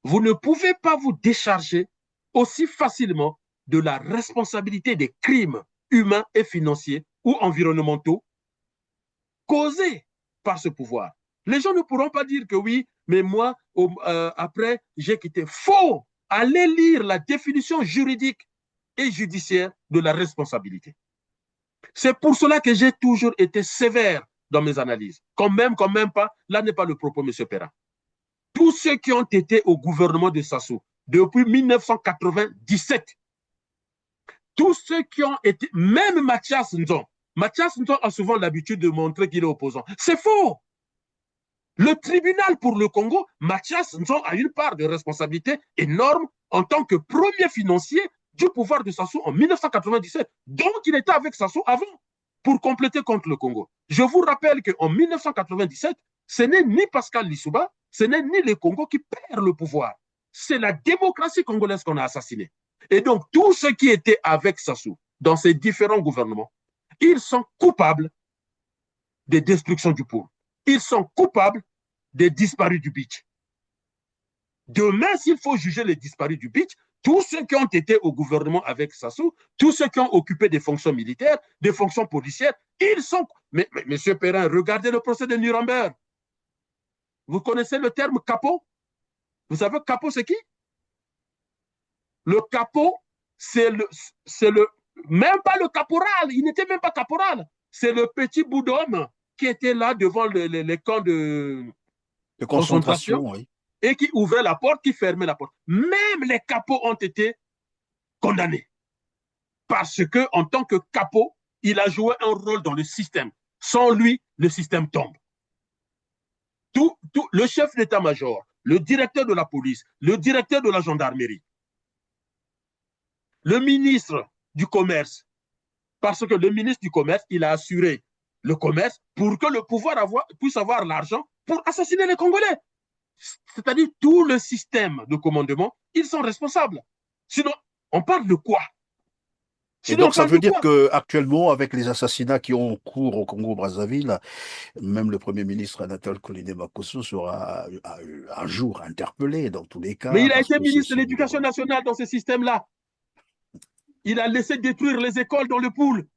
vous ne pouvez pas vous décharger aussi facilement de la responsabilité des crimes humains et financiers ou environnementaux causés par ce pouvoir. Les gens ne pourront pas dire que oui, mais moi, après, j'ai quitté. Faux! Allez lire la définition juridique et judiciaire de la responsabilité. C'est pour cela que j'ai toujours été sévère dans mes analyses. Quand même pas, là n'est pas le propos, M. Perrin. Tous ceux qui ont été au gouvernement de Sassou depuis 1997, tous ceux qui ont été, même Mathias Nzon a souvent l'habitude de montrer qu'il est opposant. C'est faux. Le tribunal pour le Congo, Mathias Nzon a une part de responsabilité énorme en tant que premier financier du pouvoir de Sassou en 1997. Donc, il était avec Sassou avant pour compléter contre le Congo. Je vous rappelle qu'en 1997, ce n'est ni Pascal Lissouba, ce n'est ni le Congo qui perd le pouvoir. C'est la démocratie congolaise qu'on a assassinée. Et donc, tous ceux qui étaient avec Sassou dans ces différents gouvernements, ils sont coupables des destructions du pôle. Ils sont coupables des disparus du beach. Demain, s'il faut juger les disparus du beach, tous ceux qui ont été au gouvernement avec Sassou, tous ceux qui ont occupé des fonctions militaires, des fonctions policières, ils sont... Mais M. Perrin, regardez le procès de Nuremberg. Vous connaissez le terme capot? Vous savez capot, c'est qui? Le capot, c'est le... Même pas le caporal, il n'était même pas caporal. C'est le petit bout d'homme qui était là devant les camps de concentration Oui. et qui ouvrait la porte, qui fermait la porte. Même les capots ont été condamnés. Parce que, en tant que capot, il a joué un rôle dans le système. Sans lui, le système tombe. Le chef d'état-major, le directeur de la police, le directeur de la gendarmerie, le ministre du commerce, parce que le ministre du commerce, il a assuré le commerce pour que le pouvoir puisse avoir l'argent pour assassiner les Congolais. C'est-à-dire tout le système de commandement, ils sont responsables. Sinon, on parle de quoi? Et Sinon, on donc, ça parle veut de dire quoi? qu'actuellement, avec les assassinats qui ont cours au Congo-Brazzaville, même le Premier ministre Anatole Koline-Makosso sera un jour interpellé dans tous les Mais cas, il a parce été que c'est ministre de ce l'Éducation gouvernement. nationale dans ce système-là. Il a laissé détruire les écoles dans le pool.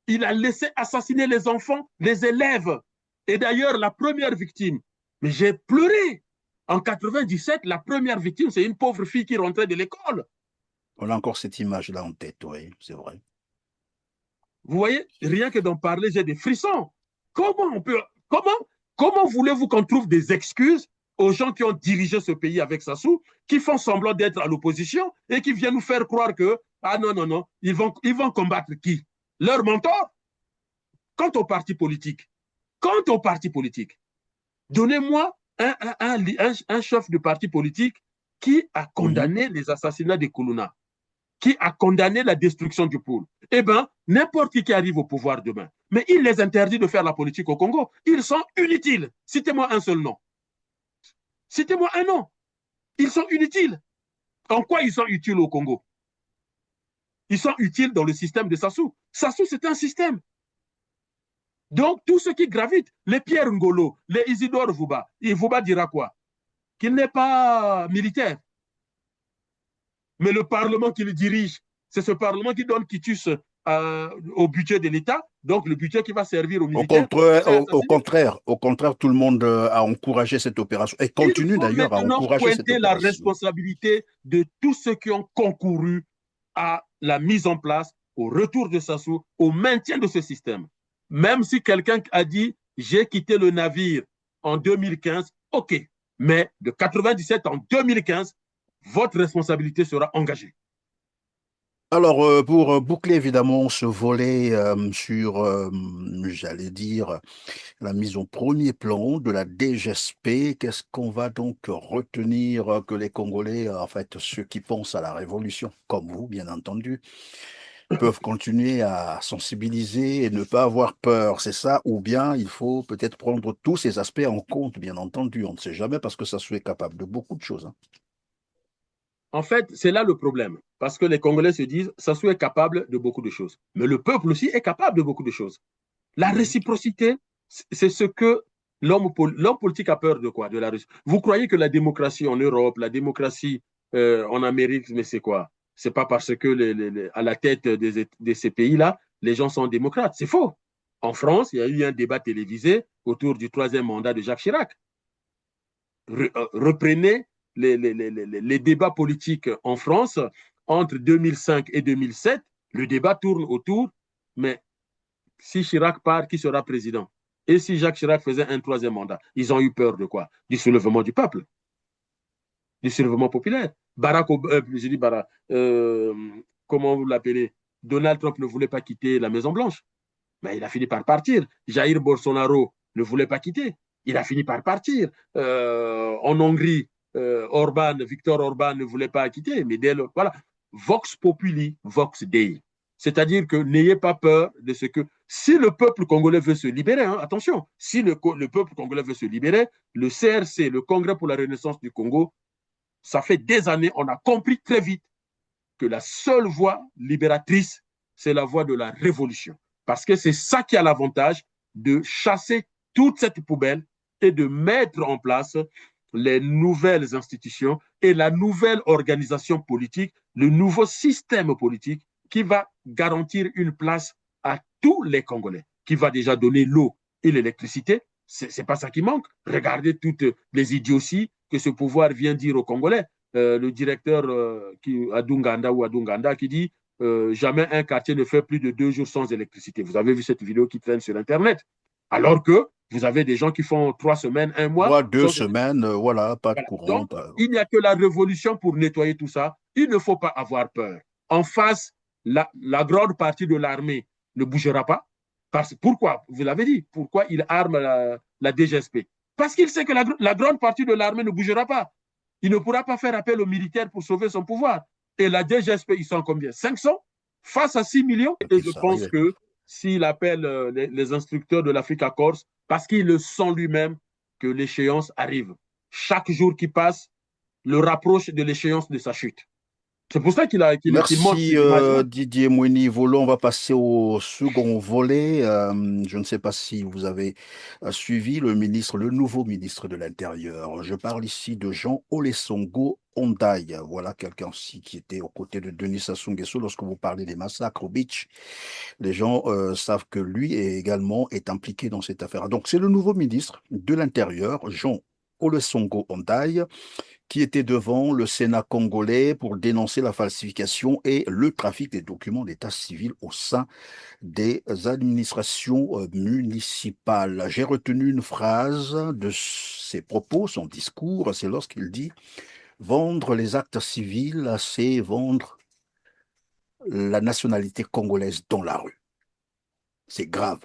Il a laissé assassiner les enfants, les élèves. Et d'ailleurs, la première victime, mais j'ai pleuré. En 97, la première victime, c'est une pauvre fille qui rentrait de l'école. On a encore cette image-là en tête, oui, c'est vrai. Vous voyez, rien que d'en parler, j'ai des frissons. Comment on peut, comment voulez-vous qu'on trouve des excuses aux gens qui ont dirigé ce pays avec Sassou, qui font semblant d'être à l'opposition et qui viennent nous faire croire que, ah non, non, non, ils vont combattre qui? Leur mentor? Quant au parti politique, donnez-moi un chef de parti politique qui a Mhm. condamné les assassinats de Koulouna, qui a condamné la destruction du pôle. Eh bien, n'importe qui arrive au pouvoir demain, mais il les interdit de faire la politique au Congo. Ils sont inutiles. Citez-moi un seul nom. Citez-moi un nom. Ils sont inutiles. En quoi ils sont utiles au Congo? Ils sont utiles dans le système de Sassou. Sassou, c'est un système. Donc, tout ce qui gravite, les Pierre Ngolo, les Isidore Vouba, et Vouba dira quoi? Qu'il n'est pas militaire. Mais le Parlement qui le dirige, c'est ce Parlement qui donne quitus au budget de l'État, donc le budget qui va servir aux militaires pour les assassiner. Au contraire, tout le monde a encouragé cette opération et Il continue faut d'ailleurs à maintenant encourager cette pointer la opération. responsabilité de tous ceux qui ont concouru à la mise en place, au retour de Sassou, au maintien de ce système. Même si quelqu'un a dit j'ai quitté le navire en 2015, ok, mais de 97 en 2015, votre responsabilité sera engagée. Alors, pour boucler évidemment ce volet sur, j'allais dire, la mise au premier plan de la DGSP, qu'est-ce qu'on va donc retenir que les Congolais, en fait, ceux qui pensent à la révolution, comme vous, bien entendu, peuvent continuer à sensibiliser et ne pas avoir peur, c'est ça? Ou bien il faut peut-être prendre tous ces aspects en compte, bien entendu. On ne sait jamais parce que ça soit capable de beaucoup de choses, hein. En fait, c'est là le problème. Parce que les Congolais se disent, Sassou est capable de beaucoup de choses. Mais le peuple aussi est capable de beaucoup de choses. La réciprocité, c'est ce que l'homme politique a peur de quoi? De la réciprocité. Vous croyez que la démocratie en Europe, la démocratie en Amérique, mais c'est quoi? C'est pas parce que à la tête de ces pays-là, les gens sont démocrates. C'est faux. En France, il y a eu un débat télévisé autour du troisième mandat de Jacques Chirac. Reprenez les débats politiques en France entre 2005 et 2007. Le débat tourne autour, mais si Chirac part, qui sera président? Et si Jacques Chirac faisait un troisième mandat? Ils ont eu peur de quoi? Du soulèvement du peuple, du soulèvement populaire. Je dis Barack, comment vous l'appelez? Donald Trump ne voulait pas quitter la Maison-Blanche, mais il a fini par partir. Jair Bolsonaro ne voulait pas quitter. Il a fini par partir. En Hongrie, Victor Orban ne voulait pas quitter, mais voilà. Vox populi, vox dei. C'est-à-dire que n'ayez pas peur de ce que... Si le peuple congolais veut se libérer, hein, attention, si le peuple congolais veut se libérer, le CRC, le Congrès pour la Renaissance du Congo, ça fait des années, on a compris très vite que la seule voie libératrice, c'est la voie de la révolution. Parce que c'est ça qui a l'avantage de chasser toute cette poubelle et de mettre en place les nouvelles institutions et la nouvelle organisation politique, le nouveau système politique qui va garantir une place à tous les Congolais, qui va déjà donner l'eau et l'électricité. C'est pas ça qui manque. Regardez toutes les idioties que ce pouvoir vient dire aux Congolais. Le directeur Adunganda qui dit jamais un quartier ne fait plus de 2 jours sans électricité. Vous avez vu cette vidéo qui traîne sur Internet. Alors que vous avez des gens qui font 3 semaines, 1 mois. 2 semaines, voilà, pas de courant. Donc, il n'y a que la révolution pour nettoyer tout ça. Il ne faut pas avoir peur. En face, la grande partie de l'armée ne bougera pas. Pourquoi? Vous l'avez dit. Pourquoi il arme la DGSP? Parce qu'il sait que la grande partie de l'armée ne bougera pas. Il ne pourra pas faire appel aux militaires pour sauver son pouvoir. Et la DGSP, ils sont combien? 500 face à 6 millions. Et je pense que s'il appelle les instructeurs de l'Africa Corps, parce qu'il le sent lui-même que l'échéance arrive. Chaque jour qui passe le rapproche de l'échéance de sa chute. C'est pour ça qu'il Merci montre Didier Mouini-Volo. On va passer au second volet. Je ne sais pas si vous avez suivi le nouveau ministre de l'Intérieur. Je parle ici de Jean Olesongo Ondaye. Voilà quelqu'un aussi qui était aux côtés de Denis Sassou Nguesso lorsque vous parlez des massacres au beach. Les gens savent que lui également est impliqué dans cette affaire. Donc c'est le nouveau ministre de l'Intérieur, Jean Olesongo Ondaye, qui était devant le Sénat congolais pour dénoncer la falsification et le trafic des documents d'état civil au sein des administrations municipales. J'ai retenu une phrase de ses propos, son discours, c'est lorsqu'il dit « Vendre les actes civils, c'est vendre la nationalité congolaise dans la rue ». C'est grave.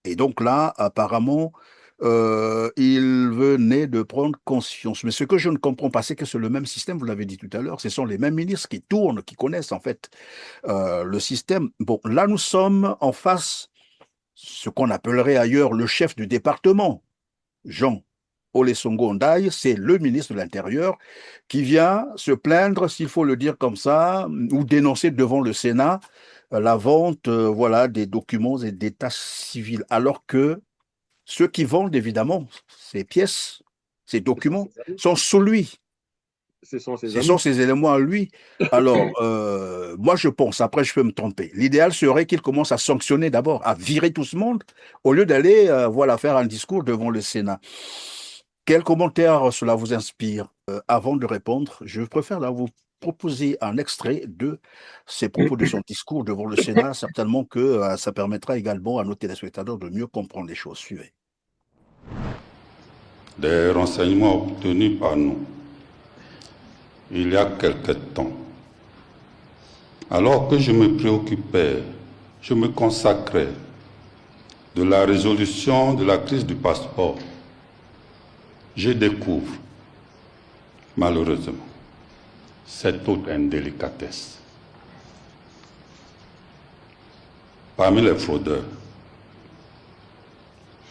Et donc là, apparemment, il venait de prendre conscience. Mais ce que je ne comprends pas, c'est que c'est le même système, vous l'avez dit tout à l'heure, ce sont les mêmes ministres qui tournent, qui connaissent en fait le système. Bon, là, nous sommes en face, ce qu'on appellerait ailleurs le chef du département, Jean Olesongo Ondaye, c'est le ministre de l'Intérieur qui vient se plaindre, s'il faut le dire comme ça, ou dénoncer devant le Sénat la vente voilà, des documents et d'état civil, alors que ceux qui vendent, évidemment, ces pièces, ces documents, sont sous lui. Ce sont ces éléments à lui. Alors, moi, je pense, après, je peux me tromper. L'idéal serait qu'il commence à sanctionner d'abord, à virer tout ce monde, au lieu d'aller voilà, faire un discours devant le Sénat. Quel commentaire cela vous inspire? Avant de répondre, je préfère là vous proposer un extrait de ses propos de son discours devant le Sénat. Certainement que ça permettra également à nos téléspectateurs de mieux comprendre les choses. Suivez. Des renseignements obtenus par nous il y a quelque temps, alors que je me préoccupais, je me consacrais de la résolution de la crise du passeport, je découvre, malheureusement, cette autre indélicatesse. Parmi les fraudeurs,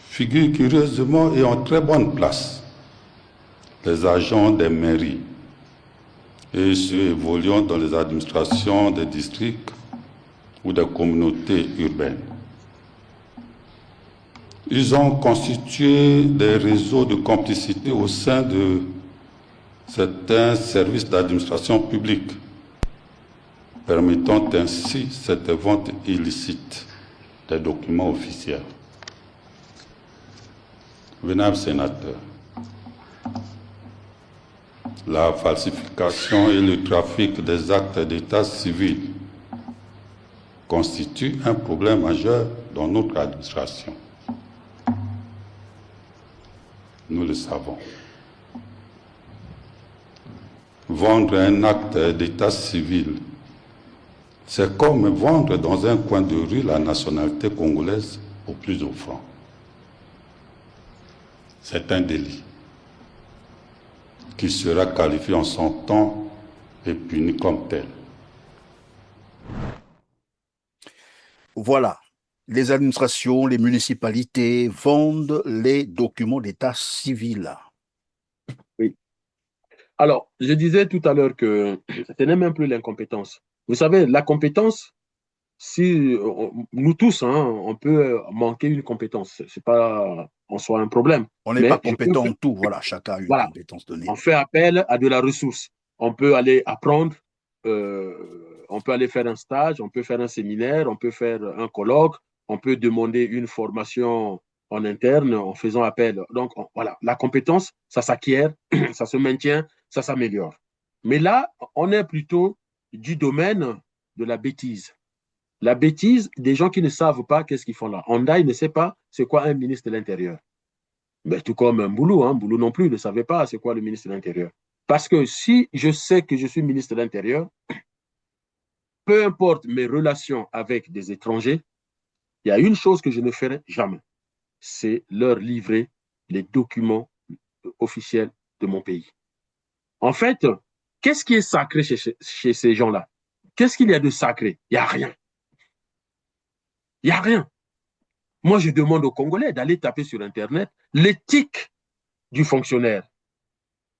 figurent curieusement et en très bonne place les agents des mairies et ceux évoluant dans les administrations des districts ou des communautés urbaines. Ils ont constitué des réseaux de complicité au sein de certains services d'administration publique, permettant ainsi cette vente illicite des documents officiels. Vénérables sénateurs, la falsification et le trafic des actes d'état civil constituent un problème majeur dans notre administration. Nous le savons. Vendre un acte d'état civil, c'est comme vendre dans un coin de rue la nationalité congolaise au plus offrant. C'est un délit qui sera qualifié en son temps et puni comme tel. Voilà. Les administrations, les municipalités vendent les documents d'état civil. Oui. Alors, je disais tout à l'heure que ce n'est même plus l'incompétence. Vous savez, la compétence, si nous tous, on peut manquer une compétence. C'est pas en soi un problème. On n'est pas compétent en tout. Voilà, chacun a une compétence donnée. On fait appel à de la ressource. On peut aller apprendre, on peut aller faire un stage, on peut faire un séminaire, on peut faire un colloque, on peut demander une formation en interne en faisant appel. Donc, voilà, la compétence, ça s'acquiert, ça se maintient, ça s'améliore. Mais là, on est plutôt du domaine de la bêtise. La bêtise des gens qui ne savent pas qu'est-ce qu'ils font là. Honda, il ne sait pas c'est quoi un ministre de l'Intérieur. Mais tout comme Mboulou, Mboulou non plus ne savait pas c'est quoi le ministre de l'Intérieur. Parce que si je sais que je suis ministre de l'Intérieur, peu importe mes relations avec des étrangers, il y a une chose que je ne ferai jamais, c'est leur livrer les documents officiels de mon pays. En fait, qu'est-ce qui est sacré chez ces gens-là? Qu'est-ce qu'il y a de sacré? Il n'y a rien. Il n'y a rien. Moi, je demande aux Congolais d'aller taper sur Internet l'éthique du fonctionnaire,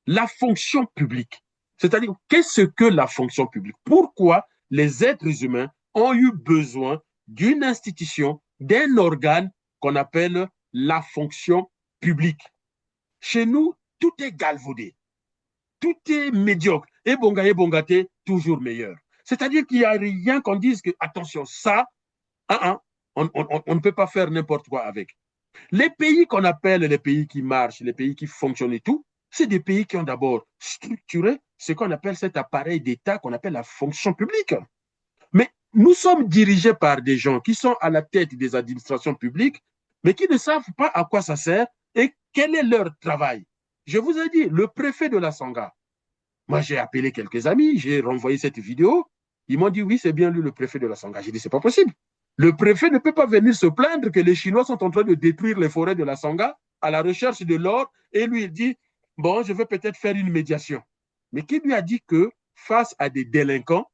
la fonction publique. C'est-à-dire, qu'est-ce que la fonction publique? Pourquoi les êtres humains ont eu besoin d'une institution, d'un organe qu'on appelle la fonction publique? Chez nous, tout est galvaudé. Tout est médiocre. Et bongaté, toujours meilleur. C'est-à-dire qu'il n'y a rien qu'on dise que, attention, ça, on ne peut pas faire n'importe quoi avec. Les pays qu'on appelle les pays qui marchent, les pays qui fonctionnent et tout, c'est des pays qui ont d'abord structuré ce qu'on appelle cet appareil d'État qu'on appelle la fonction publique. Mais nous sommes dirigés par des gens qui sont à la tête des administrations publiques, mais qui ne savent pas à quoi ça sert et quel est leur travail. Je vous ai dit, le préfet de la Sangha, moi j'ai appelé quelques amis, j'ai renvoyé cette vidéo, ils m'ont dit oui, c'est bien lui le préfet de la Sangha. J'ai dit c'est pas possible. Le préfet ne peut pas venir se plaindre que les Chinois sont en train de détruire les forêts de la Sangha à la recherche de l'or et lui il dit bon, je vais peut-être faire une médiation. Mais qui lui a dit que face à des délinquants,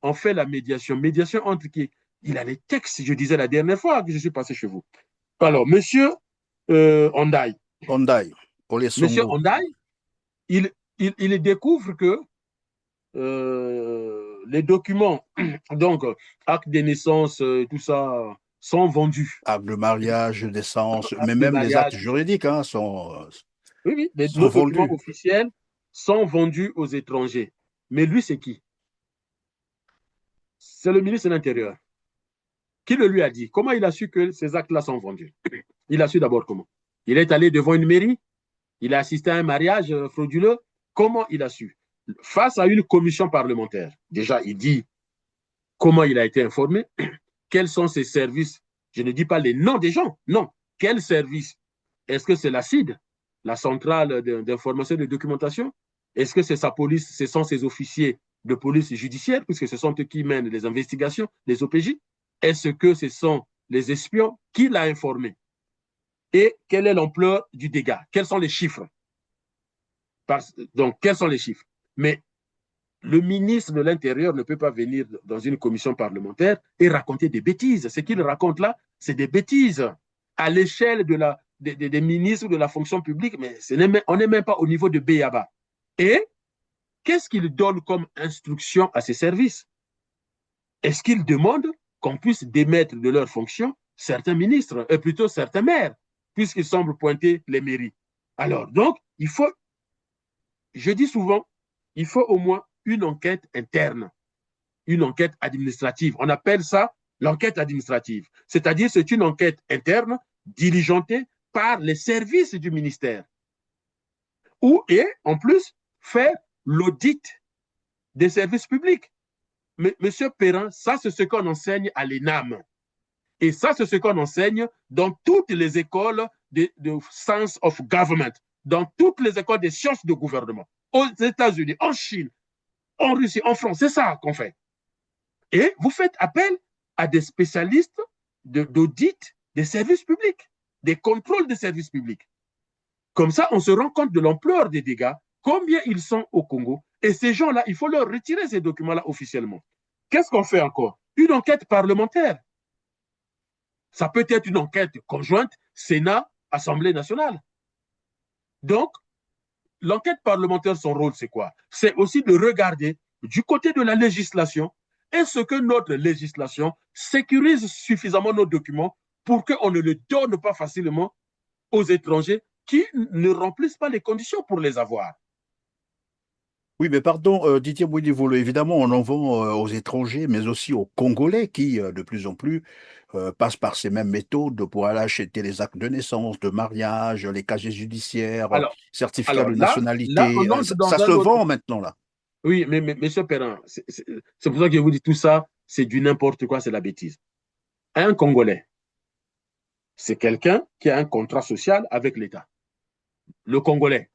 on fait la médiation? Médiation entre qui? Il a les textes, je disais la dernière fois que je suis passé chez vous. Alors, monsieur Hondaï. Monsieur Hondaï, il découvre que les documents, donc actes de naissance, tout ça, sont vendus. Actes de mariage, naissance, mais même les actes juridiques sont oui, les documents officiels sont vendus aux étrangers. Mais lui, c'est qui? C'est le ministre de l'Intérieur. Qui le lui a dit? Comment il a su que ces actes-là sont vendus? Il a su d'abord comment? Il est allé devant une mairie? Il a assisté à un mariage frauduleux? Comment il a su? Face à une commission parlementaire, déjà, il dit comment il a été informé, quels sont ses services. Je ne dis pas les noms des gens, non. Quels services? Est-ce que c'est la CID, la centrale d'information et de documentation? Est-ce que c'est sa police, ce sont ses officiers de police judiciaire, puisque ce sont eux qui mènent les investigations, les OPJ? Est-ce que ce sont les espions? Qui l'a informé? Et quelle est l'ampleur du dégât? Quels sont les chiffres? Donc, quels sont les chiffres? Mais le ministre de l'Intérieur ne peut pas venir dans une commission parlementaire et raconter des bêtises. Ce qu'il raconte là, c'est des bêtises à l'échelle des ministres de la fonction publique, mais on n'est même pas au niveau de Béaba. Et qu'est-ce qu'il donne comme instruction à ses services? Est-ce qu'il demande qu'on puisse démettre de leurs fonctions certains ministres, plutôt certains maires, puisqu'ils semblent pointer les mairies? Alors, donc, je dis souvent, il faut au moins une enquête interne, une enquête administrative. On appelle ça l'enquête administrative. C'est-à-dire, c'est une enquête interne diligentée par les services du ministère. Et, en plus, faire l'audit des services publics. Mais, Monsieur Perrin, ça, c'est ce qu'on enseigne à l'ENAM. Et ça, c'est ce qu'on enseigne dans toutes les écoles de Science of Government, dans toutes les écoles des sciences de gouvernement, aux États-Unis, en Chine, en Russie, en France. C'est ça qu'on fait. Et vous faites appel à des spécialistes d'audit des services publics, des contrôles des services publics. Comme ça, on se rend compte de l'ampleur des dégâts, combien ils sont au Congo. Et ces gens-là, il faut leur retirer ces documents-là officiellement. Qu'est-ce qu'on fait encore? Une enquête parlementaire. Ça peut être une enquête conjointe Sénat, Assemblée nationale. Donc, l'enquête parlementaire, son rôle, c'est quoi? C'est aussi de regarder du côté de la législation, est-ce que notre législation sécurise suffisamment nos documents pour qu'on ne les donne pas facilement aux étrangers qui ne remplissent pas les conditions pour les avoir? Oui, mais pardon, Didier Mouinivolo, évidemment, on en vend aux étrangers, mais aussi aux Congolais qui, de plus en plus, passent par ces mêmes méthodes pour aller acheter les actes de naissance, de mariage, les casiers judiciaires, Alors, certificats de là, nationalité. on entre Ça dans un se autre. vend maintenant, là. Oui, mais Monsieur Perrin, c'est pour ça que je vous dis tout ça, c'est du n'importe quoi, c'est la bêtise. Un Congolais, c'est quelqu'un qui a un contrat social avec l'État. Le Congolais,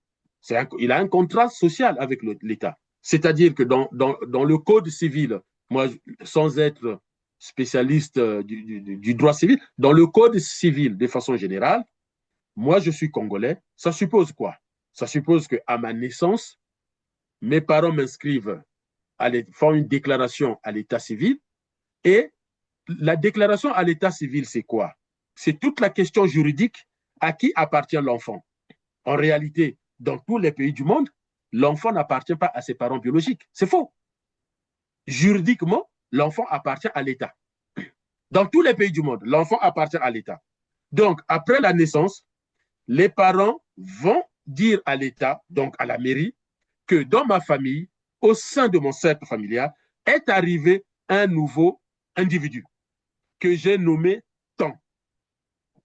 il a un contrat social avec l'État. C'est-à-dire que dans le Code civil, moi, sans être spécialiste du droit civil, dans le Code civil, de façon générale, moi, je suis Congolais. Ça suppose quoi? Ça suppose qu'à ma naissance, mes parents m'inscrivent, font une déclaration à l'état civil. Et la déclaration à l'état civil, c'est quoi? C'est toute la question juridique à qui appartient l'enfant. En réalité, dans tous les pays du monde, l'enfant n'appartient pas à ses parents biologiques. C'est faux. Juridiquement, l'enfant appartient à l'État. Dans tous les pays du monde, l'enfant appartient à l'État. Donc, après la naissance, les parents vont dire à l'État, donc à la mairie, que dans ma famille, au sein de mon cercle familial, est arrivé un nouveau individu que j'ai nommé tant,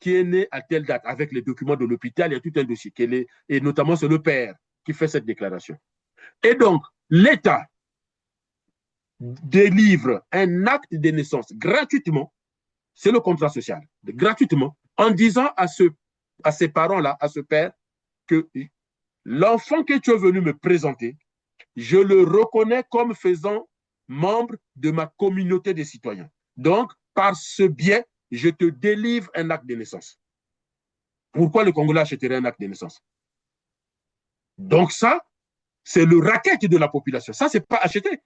qui est né à telle date, avec les documents de l'hôpital, il y a tout un dossier, et notamment c'est le père qui fait cette déclaration. Et donc, l'État délivre un acte de naissance gratuitement, c'est le contrat social, gratuitement, en disant à ces parents-là, à ce père, que l'enfant que tu es venu me présenter, je le reconnais comme faisant membre de ma communauté des citoyens. Donc, par ce biais, je te délivre un acte de naissance. Pourquoi le Congolais achèterait un acte de naissance? Donc ça, c'est le racket de la population. Ça, c'est pas acheté.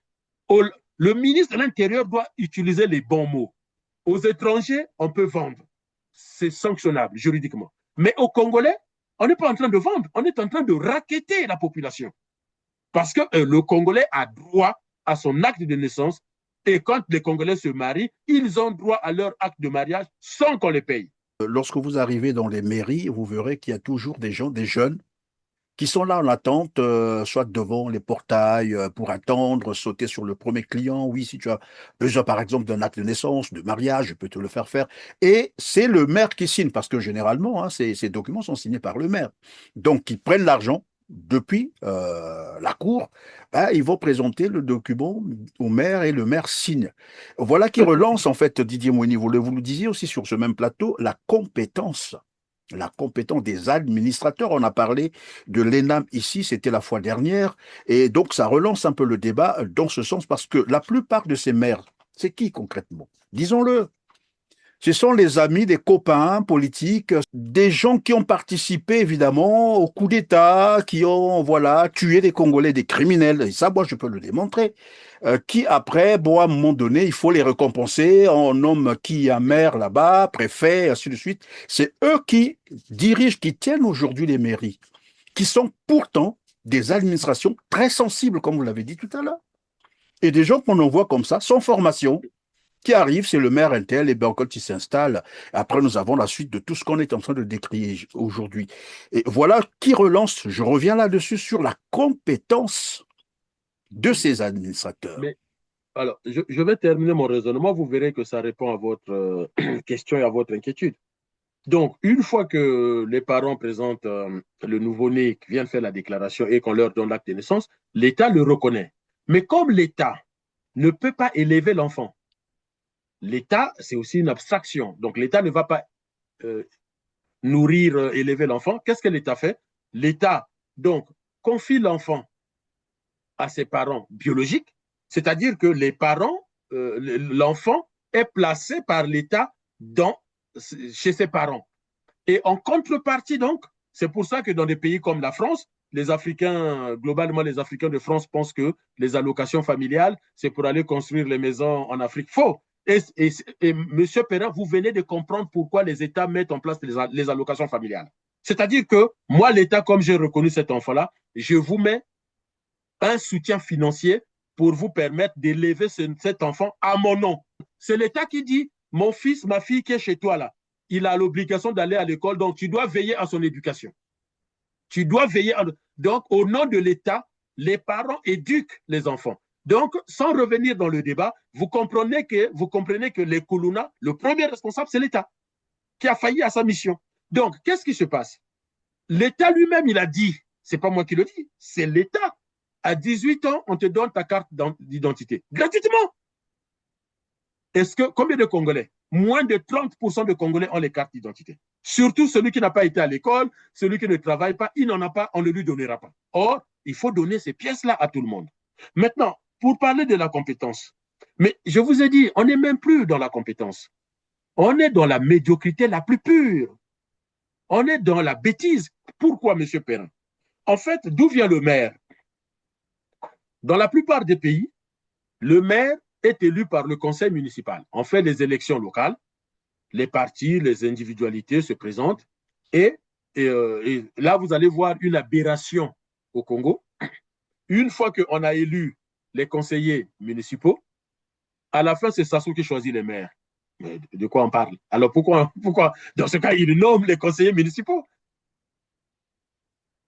Le ministre de l'Intérieur doit utiliser les bons mots. Aux étrangers, on peut vendre. C'est sanctionnable juridiquement. Mais aux Congolais, on n'est pas en train de vendre, on est en train de racketter la population. Parce que le Congolais a droit à son acte de naissance et quand les Congolais se marient, ils ont droit à leur acte de mariage sans qu'on les paye. Lorsque vous arrivez dans les mairies, vous verrez qu'il y a toujours des gens, des jeunes, qui sont là en attente, soit devant les portails pour attendre, sauter sur le premier client. Oui, si tu as besoin, par exemple, d'un acte de naissance, de mariage, je peux te le faire faire. Et c'est le maire qui signe, parce que généralement, hein, ces documents sont signés par le maire. Donc, ils prennent l'argent depuis la cour, ben, ils vont présenter le document au maire et le maire signe. Voilà qui relance, en fait, Didier Mouni, vous le disiez aussi sur ce même plateau, la compétence des administrateurs. On a parlé de l'ENAM ici, c'était la fois dernière, et donc ça relance un peu le débat dans ce sens, parce que la plupart de ces maires, c'est qui concrètement? Disons-le, ce sont les amis des copains politiques, des gens qui ont participé évidemment au coup d'État, qui ont voilà tué des Congolais, des criminels, et ça moi je peux le démontrer, qui après, bon à un moment donné, il faut les récompenser, on nomme qui un maire là-bas, préfet, ainsi de suite. C'est eux qui dirigent, qui tiennent aujourd'hui les mairies, qui sont pourtant des administrations très sensibles, comme vous l'avez dit tout à l'heure. Et des gens qu'on envoie comme ça, sans formation, qui arrivent, c'est le maire intel, et bien quand il s'installe, après nous avons la suite de tout ce qu'on est en train de décrire aujourd'hui. Et voilà qui relance, je reviens là-dessus, sur la compétence de ces administrateurs. Mais alors, je vais terminer mon raisonnement. Vous verrez que ça répond à votre question et à votre inquiétude. Donc, une fois que les parents présentent le nouveau-né qui vient de faire la déclaration et qu'on leur donne l'acte de naissance, l'État le reconnaît. Mais comme l'État ne peut pas élever l'enfant, l'État, c'est aussi une abstraction. Donc, l'État ne va pas nourrir, élever l'enfant. Qu'est-ce que l'État fait? L'État, donc, confie l'enfant à ses parents biologiques, c'est-à-dire que les parents, l'enfant est placé par l'État chez ses parents. Et en contrepartie, donc, c'est pour ça que dans des pays comme la France, les Africains, globalement, les Africains de France pensent que les allocations familiales, c'est pour aller construire les maisons en Afrique. Faux. Et M. Perrin, vous venez de comprendre pourquoi les États mettent en place les allocations familiales. C'est-à-dire que moi, l'État, comme j'ai reconnu cet enfant-là, je vous mets un soutien financier pour vous permettre d'élever cet enfant à mon nom. C'est l'État qui dit, mon fils, ma fille qui est chez toi là, il a l'obligation d'aller à l'école, donc tu dois veiller à son éducation. Tu dois veiller à... Donc, au nom de l'État, les parents éduquent les enfants. Donc, sans revenir dans le débat, vous comprenez que les Koulouna, le premier responsable, c'est l'État, qui a failli à sa mission. Donc, qu'est-ce qui se passe? L'État lui-même, il a dit, c'est pas moi qui le dis, c'est l'État. À 18 ans, on te donne ta carte d'identité. Gratuitement. Combien de Congolais? Moins de 30% de Congolais ont les cartes d'identité. Surtout celui qui n'a pas été à l'école, celui qui ne travaille pas, il n'en a pas, on ne lui donnera pas. Or, il faut donner ces pièces-là à tout le monde. Maintenant, pour parler de la compétence, mais je vous ai dit, on n'est même plus dans la compétence. On est dans la médiocrité la plus pure. On est dans la bêtise. Pourquoi, M. Perrin? En fait, d'où vient le maire? Dans la plupart des pays, le maire est élu par le conseil municipal. On fait des élections locales, les partis, les individualités se présentent et là, vous allez voir une aberration au Congo. Une fois qu'on a élu les conseillers municipaux, à la fin, c'est Sassou qui choisit les maires. Mais de quoi on parle? Alors pourquoi dans ce cas, il nomme les conseillers municipaux?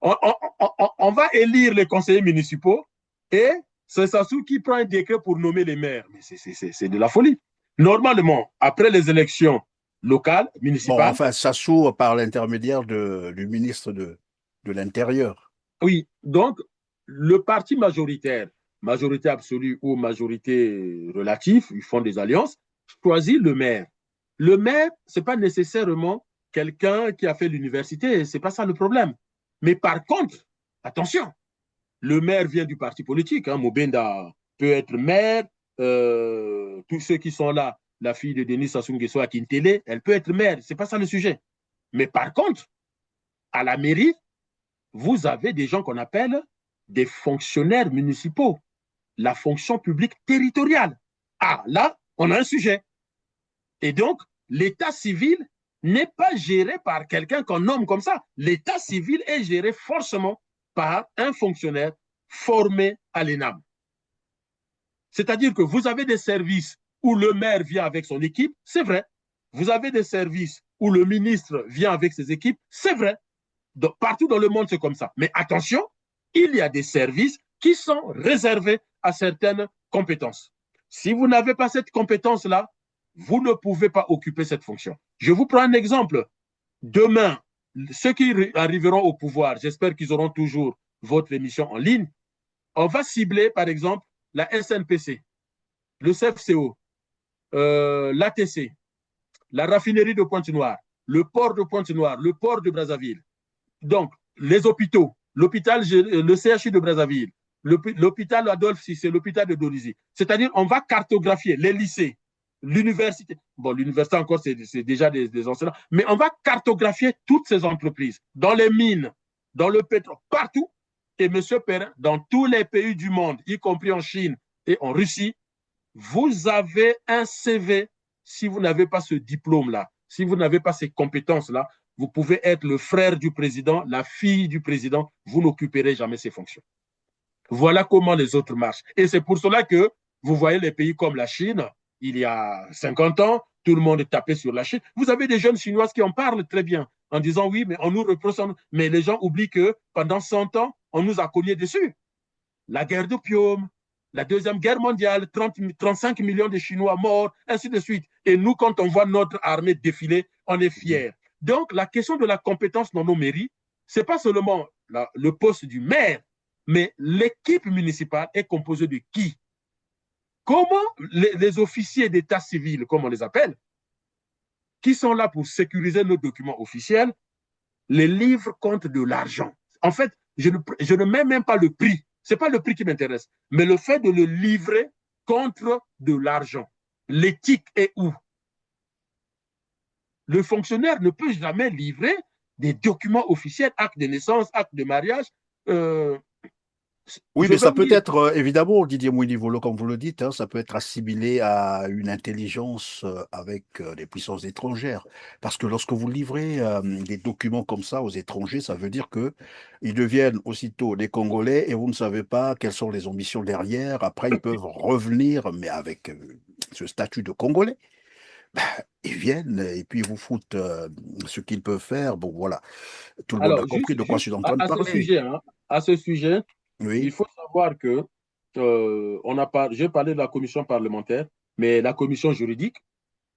On va élire les conseillers municipaux et c'est Sassou qui prend un décret pour nommer les maires. Mais c'est de la folie. Normalement, après les élections locales, municipales... Bon, enfin, Sassou par l'intermédiaire du ministre de l'Intérieur. Oui, donc le parti majoritaire, majorité absolue ou majorité relative, ils font des alliances, choisit le maire. Le maire, ce n'est pas nécessairement quelqu'un qui a fait l'université, ce n'est pas ça le problème. Mais par contre, attention, le maire vient du parti politique. Hein. Mobenda peut être maire. Tous ceux qui sont là, la fille de Denis Sassou Nguesso à Kintele, elle peut être maire. Ce n'est pas ça le sujet. Mais par contre, à la mairie, vous avez des gens qu'on appelle des fonctionnaires municipaux, la fonction publique territoriale. Ah, là, on a un sujet. Et donc, l'état civil n'est pas géré par quelqu'un qu'on nomme comme ça. L'état civil est géré forcément par un fonctionnaire formé à l'ENAM. C'est-à-dire que vous avez des services où le maire vient avec son équipe, c'est vrai. Vous avez des services où le ministre vient avec ses équipes, c'est vrai. Donc, partout dans le monde, c'est comme ça. Mais attention, il y a des services qui sont réservés à certaines compétences. Si vous n'avez pas cette compétence-là, vous ne pouvez pas occuper cette fonction. Je vous prends un exemple. Demain, ceux qui arriveront au pouvoir, j'espère qu'ils auront toujours votre émission en ligne, on va cibler, par exemple, la SNPC, le CFCO, l'ATC, la raffinerie de Pointe-Noire, le port de Pointe-Noire, le port de Brazzaville. Donc, les hôpitaux, l'hôpital, le CHU de Brazzaville, l'hôpital Adolphe Cissé, l'hôpital de Dolisie. C'est-à-dire, on va cartographier les lycées, l'université. Bon, l'université encore, c'est déjà des enseignants. Mais on va cartographier toutes ces entreprises, dans les mines, dans le pétrole, partout. Et M. Perrin, dans tous les pays du monde, y compris en Chine et en Russie, vous avez un CV, si vous n'avez pas ce diplôme-là, si vous n'avez pas ces compétences-là, vous pouvez être le frère du président, la fille du président, vous n'occuperez jamais ces fonctions. Voilà comment les autres marchent. Et c'est pour cela que vous voyez les pays comme la Chine, il y a 50 ans, tout le monde tapait sur la Chine. Vous avez des jeunes Chinoises qui en parlent très bien, en disant oui, mais on nous reproche. Mais les gens oublient que pendant 100 ans, on nous a cognés dessus. La guerre d'opium, la Deuxième Guerre mondiale, 35 millions de Chinois morts, ainsi de suite. Et nous, quand on voit notre armée défiler, on est fiers. Donc, la question de la compétence dans nos mairies, ce n'est pas seulement le poste du maire, mais l'équipe municipale est composée de qui? Comment les officiers d'état civil, comme on les appelle, qui sont là pour sécuriser nos documents officiels, les livrent contre de l'argent. En fait, je ne mets même pas le prix. Ce n'est pas le prix qui m'intéresse, mais le fait de le livrer contre de l'argent. L'éthique est où? Le fonctionnaire ne peut jamais livrer des documents officiels, actes de naissance, actes de mariage. Oui, mais ça peut être, évidemment, Didier Mouinivolo, comme vous le dites, hein, ça peut être assimilé à une intelligence avec des puissances étrangères. Parce que lorsque vous livrez des documents comme ça aux étrangers, ça veut dire qu'ils deviennent aussitôt des Congolais et vous ne savez pas quelles sont les ambitions derrière. Après, ils peuvent revenir, mais avec ce statut de Congolais. Ben, ils viennent et puis ils vous foutent ce qu'ils peuvent faire. Bon, voilà. Tout le monde a compris de quoi je suis en train de parler. À ce sujet, Oui. il faut savoir que j'ai parlé de la commission parlementaire, mais la commission juridique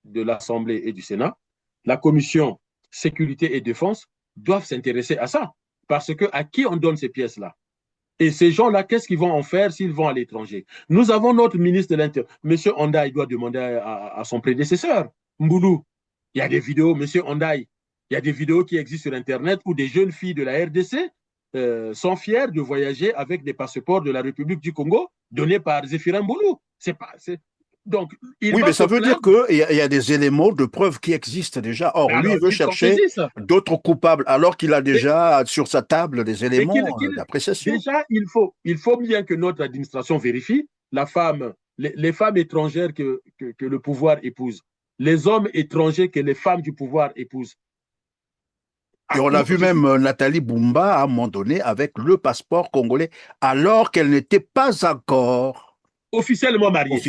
de l'Assemblée et du Sénat, la commission sécurité et défense doivent s'intéresser à ça. Parce que à qui on donne ces pièces-là? Et ces gens-là, qu'est-ce qu'ils vont en faire s'ils vont à l'étranger? Nous avons notre ministre de l'Intérieur. Monsieur Honda, il doit demander à son prédécesseur, Mboulou. Il y a des vidéos, Monsieur Hondaï, il y a des vidéos qui existent sur Internet où des jeunes filles de la RDC sont fiers de voyager avec des passeports de la République du Congo donnés par Zéphirin Mboulou. Donc, oui, mais ça veut dire qu'il y a des éléments de preuve qui existent déjà. Or, lui, il veut chercher d'autres coupables, alors qu'il a déjà sur sa table des éléments d'appréciation. Déjà, il faut bien que notre administration vérifie les femmes étrangères que le pouvoir épouse, les hommes étrangers que les femmes du pouvoir épousent. Et on a vu même Nathalie Boumba, à un moment donné, avec le passeport congolais, alors qu'elle n'était pas encore officiellement mariée.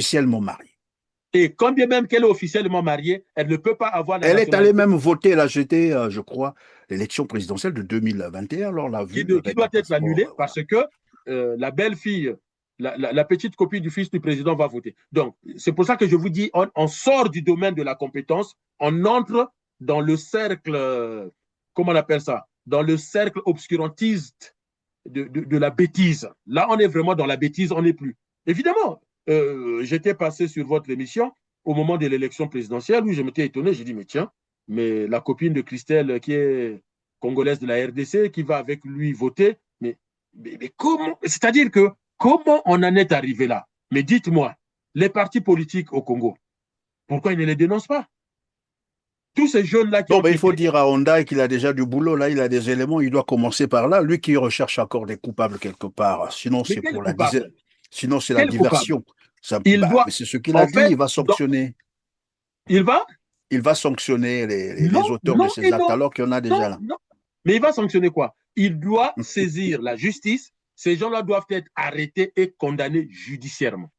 Et quand bien même qu'elle est officiellement mariée, elle ne peut pas avoir la nationalité. Elle est allée même voter, elle a jeté, je crois, l'élection présidentielle de 2021. Alors, on l'a vu. Qui doit être annulée parce que la belle-fille, la petite copine du fils du président va voter. Donc, c'est pour ça que je vous dis, on sort du domaine de la compétence, on entre dans le cercle, comment on appelle ça? Dans le cercle obscurantiste de la bêtise. Là, on est vraiment dans la bêtise, on n'est plus. Évidemment, j'étais passé sur votre émission au moment de l'élection présidentielle où je m'étais étonné, j'ai dit, mais tiens, mais la copine de Christelle qui est congolaise de la RDC, qui va avec lui voter, mais comment? C'est-à-dire que, comment on en est arrivé là? Mais dites-moi, les partis politiques au Congo, pourquoi ils ne les dénoncent pas? Tous ces jeunes-là qui ont... il faut dire à Honda qu'il a déjà du boulot, là, il a des éléments, il doit commencer par là. Lui qui recherche encore des coupables quelque part. Sinon, c'est pour la dizaine. Sinon, c'est la diversion. C'est ce qu'il a dit, il va sanctionner. Il va sanctionner les auteurs de ces actes, alors qu'il y en a déjà là. Non. Mais il va sanctionner quoi? Il doit saisir la justice. Ces gens-là doivent être arrêtés et condamnés judiciairement.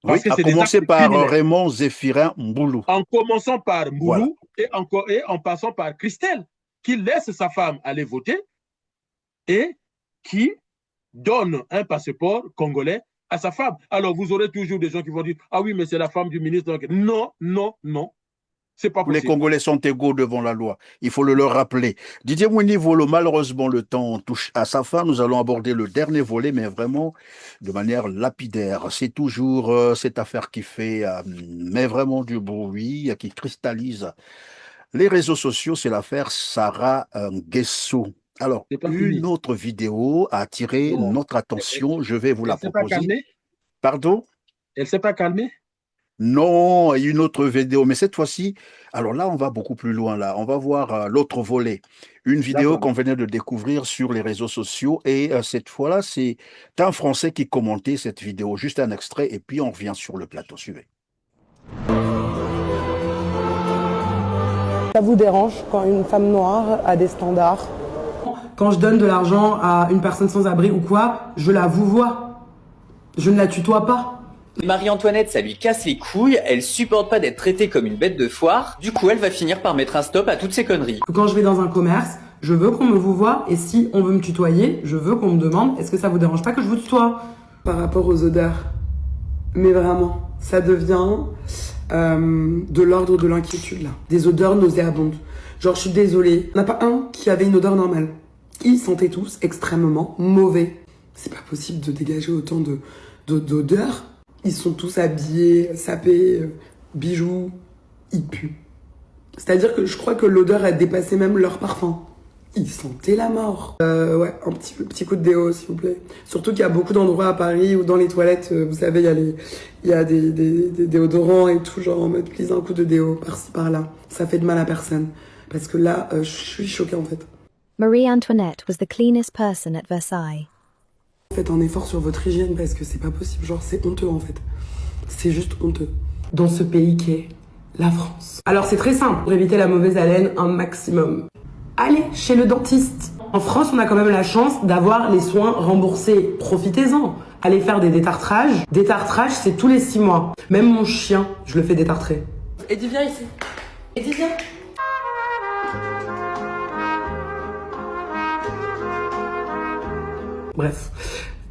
Parce à commencer par Raymond Zéphirin Mboulou. En commençant par Mboulou et en passant par Christelle, qui laisse sa femme aller voter et qui donne un passeport congolais à sa femme. Alors, vous aurez toujours des gens qui vont dire « Ah oui, mais c'est la femme du ministre. » Non. C'est pas possible. Les Congolais sont égaux devant la loi. Il faut le leur rappeler. Didier Mouinivolo, malheureusement, le temps touche à sa fin. Nous allons aborder le dernier volet, mais vraiment de manière lapidaire. C'est toujours cette affaire qui fait, mais vraiment du bruit, qui cristallise les réseaux sociaux. C'est l'affaire Sarah Nguesso. Alors, une autre vidéo a attiré notre attention. Je vais vous la proposer. Pardon? Elle ne s'est pas calmée? Non, il y a une autre vidéo, mais cette fois-ci, alors là, on va beaucoup plus loin. Là, on va voir l'autre volet. Une vidéo qu'on venait de découvrir sur les réseaux sociaux. Et cette fois-là, c'est un Français qui commentait cette vidéo. Juste un extrait, et puis on revient sur le plateau. Suivez. vous dérange quand une femme noire a des standards? Quand je donne de l'argent à une personne sans abri ou quoi, je la vouvoie. Je ne la tutoie pas. Marie-Antoinette, ça lui casse les couilles, elle supporte pas d'être traitée comme une bête de foire, du coup elle va finir par mettre un stop à toutes ces conneries. Quand je vais dans un commerce, je veux qu'on me vouvoie, et si on veut me tutoyer, je veux qu'on me demande est-ce que ça vous dérange pas que je vous tutoie? Par rapport aux odeurs, mais vraiment, ça devient de l'ordre de l'inquiétude là. Des odeurs nauséabondes. Genre je suis désolée, il n'y en a pas un qui avait une odeur normale. Ils sentaient tous extrêmement mauvais. C'est pas possible de dégager autant d'odeurs. Ils sont tous habillés, sapés, bijoux, ils puent. C'est-à-dire que je crois que l'odeur a dépassé même leur parfum. Ils sentaient la mort. Ouais, un petit coup de déo, s'il vous plaît. Surtout qu'il y a beaucoup d'endroits à Paris où dans les toilettes, vous savez, il y a des déodorants et tout, genre en mode, please, un coup de déo, par-ci, par-là. Ça fait de mal à personne. Parce que là, je suis choquée, en fait. Marie Antoinette was the cleanest person at Versailles. Faites un effort sur votre hygiène parce que c'est pas possible. Genre, c'est honteux, en fait. C'est juste honteux. Dans ce pays qu'est la France. Alors, c'est très simple. Pour éviter la mauvaise haleine, un maximum. Allez chez le dentiste. En France, on a quand même la chance d'avoir les soins remboursés. Profitez-en. Allez faire des détartrages. Détartrage, c'est tous les 6 mois. Même mon chien, je le fais détartrer. Eddie, viens ici. Eddie, viens. Bref,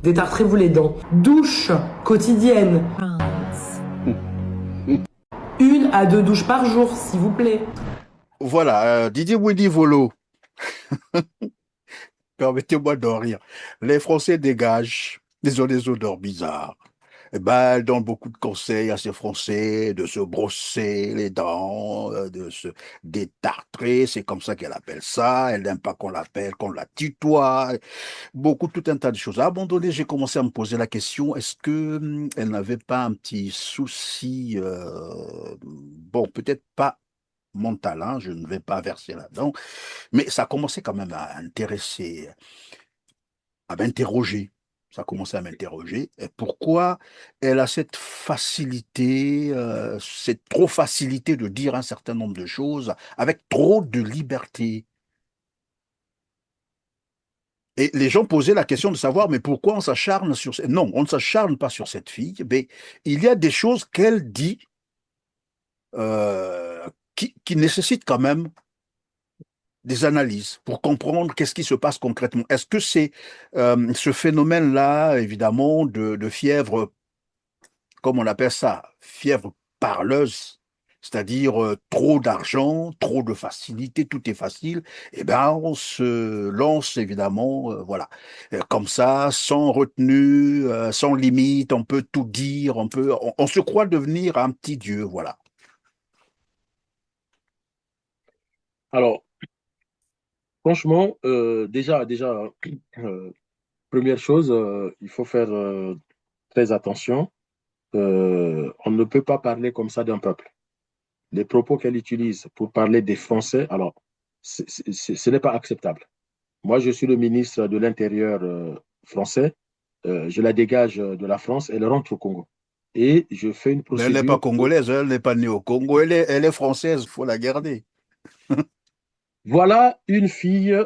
détartrez-vous les dents. Douche quotidienne. France. 1 à 2 douches par jour, s'il vous plaît. Voilà, Didier Winnie Volo. Permettez-moi de rire. Les Français dégagent, ils ont des odeurs bizarres. Eh ben, elle donne beaucoup de conseils à ces Français de se brosser les dents, de se détartrer, c'est comme ça qu'elle appelle ça. Elle n'aime pas qu'on l'appelle, qu'on la tutoie. Beaucoup, tout un tas de choses. À un moment donné, j'ai commencé à me poser la question, est-ce que elle n'avait pas un petit souci, bon, peut-être pas mental, hein, je ne vais pas verser là-dedans, mais ça commençait quand même à intéresser, à m'interroger. Ça commençait à m'interroger. Et pourquoi elle a cette facilité, cette trop facilité de dire un certain nombre de choses avec trop de liberté. Et les gens posaient la question de savoir, mais pourquoi on s'acharne sur... Non, on ne s'acharne pas sur cette fille, mais il y a des choses qu'elle dit qui nécessitent quand même des analyses pour comprendre qu'est-ce qui se passe concrètement. Est-ce que c'est ce phénomène-là, évidemment, de fièvre, comme on appelle ça, fièvre parleuse, c'est-à-dire trop d'argent, trop de facilité, tout est facile, eh ben on se lance évidemment, voilà, comme ça, sans retenue, sans limite, on peut tout dire, on se croit devenir un petit dieu, voilà. Alors, franchement, déjà, première chose, il faut faire très attention. On ne peut pas parler comme ça d'un peuple. Les propos qu'elle utilise pour parler des Français, alors, ce n'est pas acceptable. Moi, je suis le ministre de l'Intérieur français. Je la dégage de la France, elle rentre au Congo. Et je fais une Mais procédure. elle n'est pas congolaise, elle n'est pas née au Congo, elle est française, il faut la garder. Voilà une fille,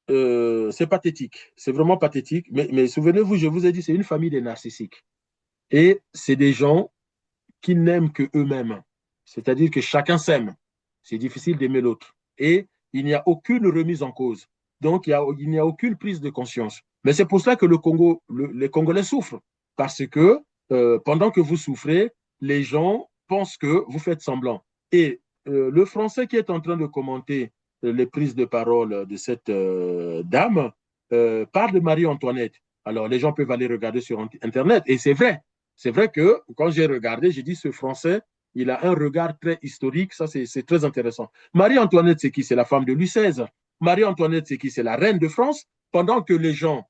c'est pathétique, c'est vraiment pathétique. Mais souvenez-vous, je vous ai dit, c'est une famille des narcissiques. Et c'est des gens qui n'aiment que eux-mêmes. C'est-à-dire que chacun s'aime. C'est difficile d'aimer l'autre. Et il n'y a aucune remise en cause. Donc, il n'y a aucune prise de conscience. Mais c'est pour ça que les Congolais souffrent. Parce que pendant que vous souffrez, les gens pensent que vous faites semblant. Et le Français qui est en train de commenter les prises de parole de cette dame parle de Marie-Antoinette. Alors, les gens peuvent aller regarder sur Internet. Et c'est vrai. C'est vrai que quand j'ai regardé, j'ai dit ce Français, il a un regard très historique. Ça, c'est très intéressant. Marie-Antoinette, c'est qui? C'est la femme de Louis XVI. Marie-Antoinette, c'est qui? C'est la reine de France. Pendant que les gens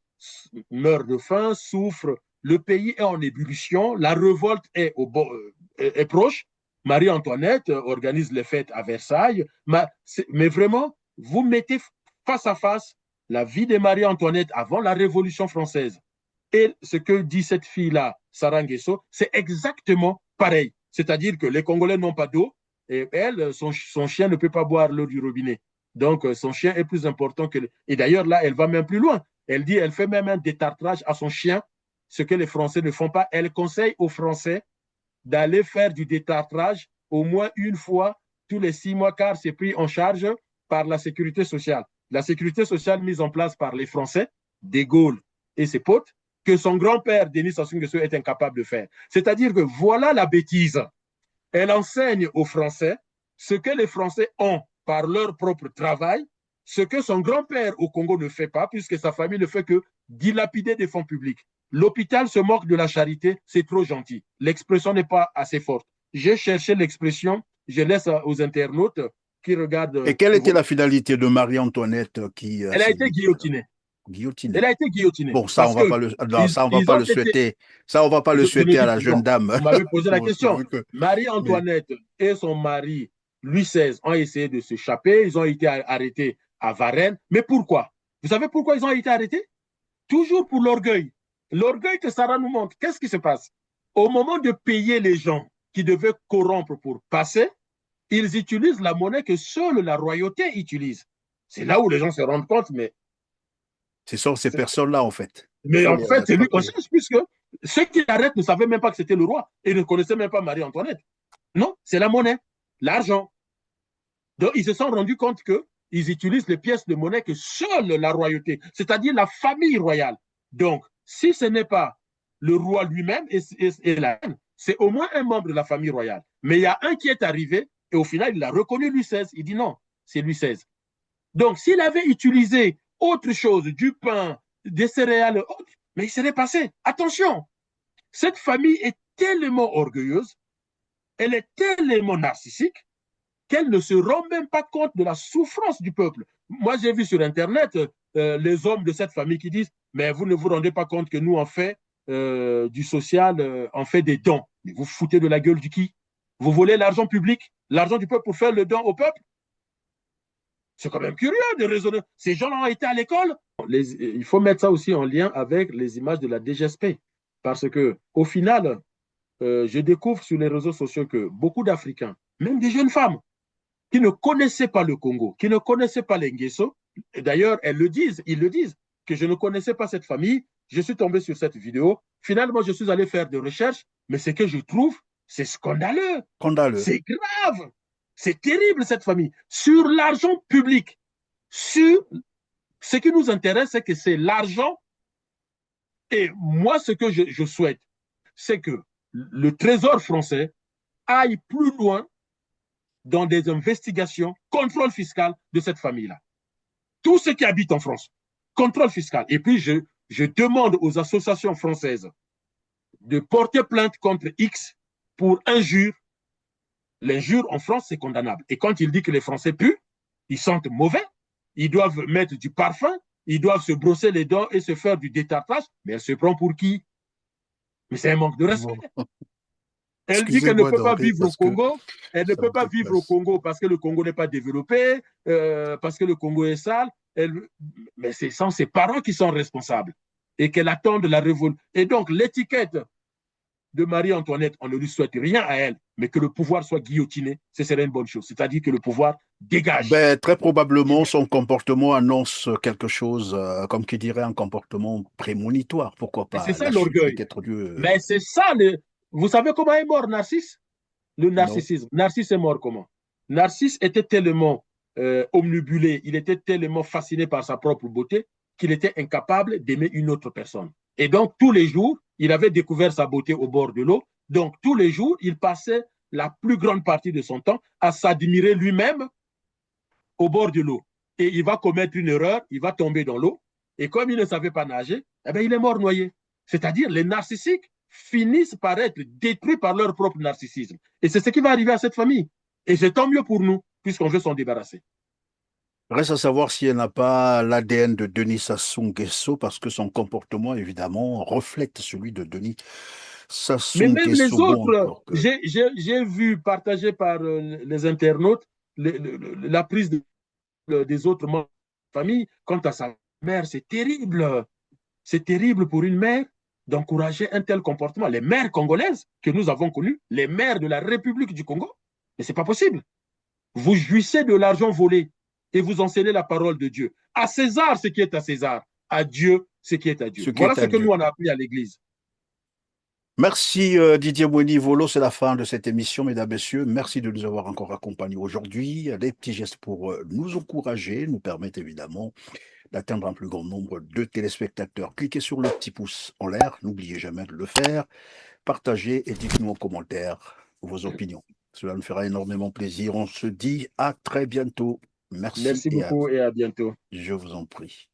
meurent de faim, souffrent, le pays est en ébullition, la révolte est proche. Marie-Antoinette organise les fêtes à Versailles. Mais vraiment, vous mettez face à face la vie de Marie-Antoinette avant la Révolution française et ce que dit cette fille-là, Sarah Nguesso, c'est exactement pareil. C'est-à-dire que les Congolais n'ont pas d'eau, Et elle, son chien ne peut pas boire l'eau du robinet. Donc, son chien est plus important que... Et d'ailleurs, là, elle va même plus loin. Elle dit, elle fait même un détartrage à son chien, ce que les Français ne font pas. Elle conseille aux Français d'aller faire du détartrage au moins une fois tous les 6 mois, car c'est pris en charge par la sécurité sociale. La sécurité sociale mise en place par les Français, De Gaulle et ses potes, que son grand-père, Denis Sassou Nguesso, est incapable de faire. C'est-à-dire que voilà la bêtise. Elle enseigne aux Français ce que les Français ont par leur propre travail, ce que son grand-père au Congo ne fait pas, puisque sa famille ne fait que dilapider des fonds publics. L'hôpital se moque de la charité, c'est trop gentil. L'expression n'est pas assez forte. J'ai cherché l'expression, je laisse aux internautes qui regardent. Et quelle était la finalité de Marie-Antoinette qui Elle a été guillotinée. guillotinée? Elle a été guillotinée. Bon, ça, on va pas le, non, ça, on va pas le souhaiter. Ça, on va pas le souhaiter à la jeune dame. Vous m'avez posé la Bon, question. c'est vrai que- Marie-Antoinette et son mari, Louis XVI, ont essayé de s'échapper. Ils ont été arrêtés à Varennes. Mais pourquoi? Vous savez pourquoi ils ont été arrêtés? Toujours pour l'orgueil. L'orgueil que Sarah nous montre. Qu'est-ce qui se passe? Au moment de payer les gens qui devaient corrompre pour passer, ils utilisent la monnaie que seule la royauté utilise. C'est là où les gens se rendent compte, mais Ce sont ces personnes-là, en fait. en fait, c'est lui qu'on conscience, puisque ceux qui l'arrêtent ne savaient même pas que c'était le roi et ne connaissaient même pas Marie-Antoinette. Non, c'est la monnaie, l'argent. Donc, ils se sont rendus compte qu'ils utilisent les pièces de monnaie que seule la royauté, c'est-à-dire la famille royale. Donc, si ce n'est pas le roi lui-même et la reine, c'est au moins un membre de la famille royale. Mais il y a un qui est arrivé et au final, il a reconnu Louis XVI. Il dit non, c'est Louis XVI. Donc, s'il avait utilisé autre chose, du pain, des céréales autres, mais il serait passé. Attention, cette famille est tellement orgueilleuse, elle est tellement narcissique qu'elle ne se rend même pas compte de la souffrance du peuple. Moi, j'ai vu sur Internet les hommes de cette famille qui disent « Mais vous ne vous rendez pas compte que nous, on fait du social, on fait des dons. » Mais vous foutez de la gueule du qui? Vous volez l'argent public, l'argent du peuple pour faire le don au peuple? C'est quand même curieux de raisonner. Ces gens-là ont été à l'école. Il faut mettre ça aussi en lien avec les images de la DGSP. Parce que, au final, je découvre sur les réseaux sociaux que beaucoup d'Africains, même des jeunes femmes, qui ne connaissaient pas le Congo, qui ne connaissaient pas les Nguesso, d'ailleurs, ils le disent, que je ne connaissais pas cette famille, je suis tombé sur cette vidéo, finalement, je suis allé faire des recherches, mais ce que je trouve, c'est scandaleux, c'est grave, c'est terrible cette famille, sur l'argent public, sur ce qui nous intéresse, c'est que c'est l'argent, et moi, ce que je souhaite, c'est que le Trésor français aille plus loin dans des investigations, contrôle fiscal de cette famille-là. Tous ceux qui habitent en France, contrôle fiscal. Et puis, je demande aux associations françaises de porter plainte contre X pour injure. L'injure en France, c'est condamnable. Et quand il dit que les Français puent, ils sentent mauvais, ils doivent mettre du parfum, ils doivent se brosser les dents et se faire du détartrage, mais elle se prend pour qui? Mais c'est un manque de respect. Elle dit qu'elle ne peut pas vivre au Congo. Elle ne peut pas vivre au Congo parce que le Congo n'est pas développé, parce que le Congo est sale. Mais ce sont ses parents qui sont responsables et qu'elle attend de la révolution. Et donc, l'étiquette de Marie-Antoinette, on ne lui souhaite rien à elle, mais que le pouvoir soit guillotiné, ce serait une bonne chose. C'est-à-dire que le pouvoir dégage. Ben, très probablement, son comportement annonce quelque chose, comme qui dirait un comportement prémonitoire. Pourquoi pas? C'est ça l'orgueil. Mais c'est ça. Vous savez comment est mort Narcisse? Le narcissisme. Non. Narcisse est mort comment? Narcisse était tellement omnibulé, il était tellement fasciné par sa propre beauté qu'il était incapable d'aimer une autre personne. Et donc, tous les jours, il avait découvert sa beauté au bord de l'eau. Donc, tous les jours, il passait la plus grande partie de son temps à s'admirer lui-même au bord de l'eau. Et il va commettre une erreur, il va tomber dans l'eau. Et comme il ne savait pas nager, eh bien, il est mort noyé. C'est-à-dire, les narcissiques finissent par être détruits par leur propre narcissisme. Et c'est ce qui va arriver à cette famille. Et c'est tant mieux pour nous, puisqu'on veut s'en débarrasser. Reste à savoir si elle n'a pas l'ADN de Denis Sassou Nguesso, parce que son comportement, évidemment, reflète celui de Denis Sassou Nguesso. Mais même les autres, j'ai vu partagé par les internautes la prise des autres membres de la famille. Quant à sa mère, c'est terrible. C'est terrible pour une mère d'encourager un tel comportement. Les mères congolaises que nous avons connues, les mères de la République du Congo, Mais ce n'est pas possible. Vous jouissez de l'argent volé et vous enseignez la parole de Dieu. À César ce qui est à César, à Dieu ce qui est à Dieu. Ce qui Voilà est ce à que Dieu. nous on a appris à l'Église. Merci Didier Bouéni-Volo, c'est la fin de cette émission, mesdames, messieurs. Merci de nous avoir encore accompagnés aujourd'hui. Des petits gestes pour nous encourager, nous permettent évidemment d'atteindre un plus grand nombre de téléspectateurs. Cliquez sur le petit pouce en l'air, n'oubliez jamais de le faire. Partagez et dites-nous en commentaire vos opinions. Cela nous fera énormément plaisir. On se dit à très bientôt. Merci Merci beaucoup et à bientôt. je vous en prie.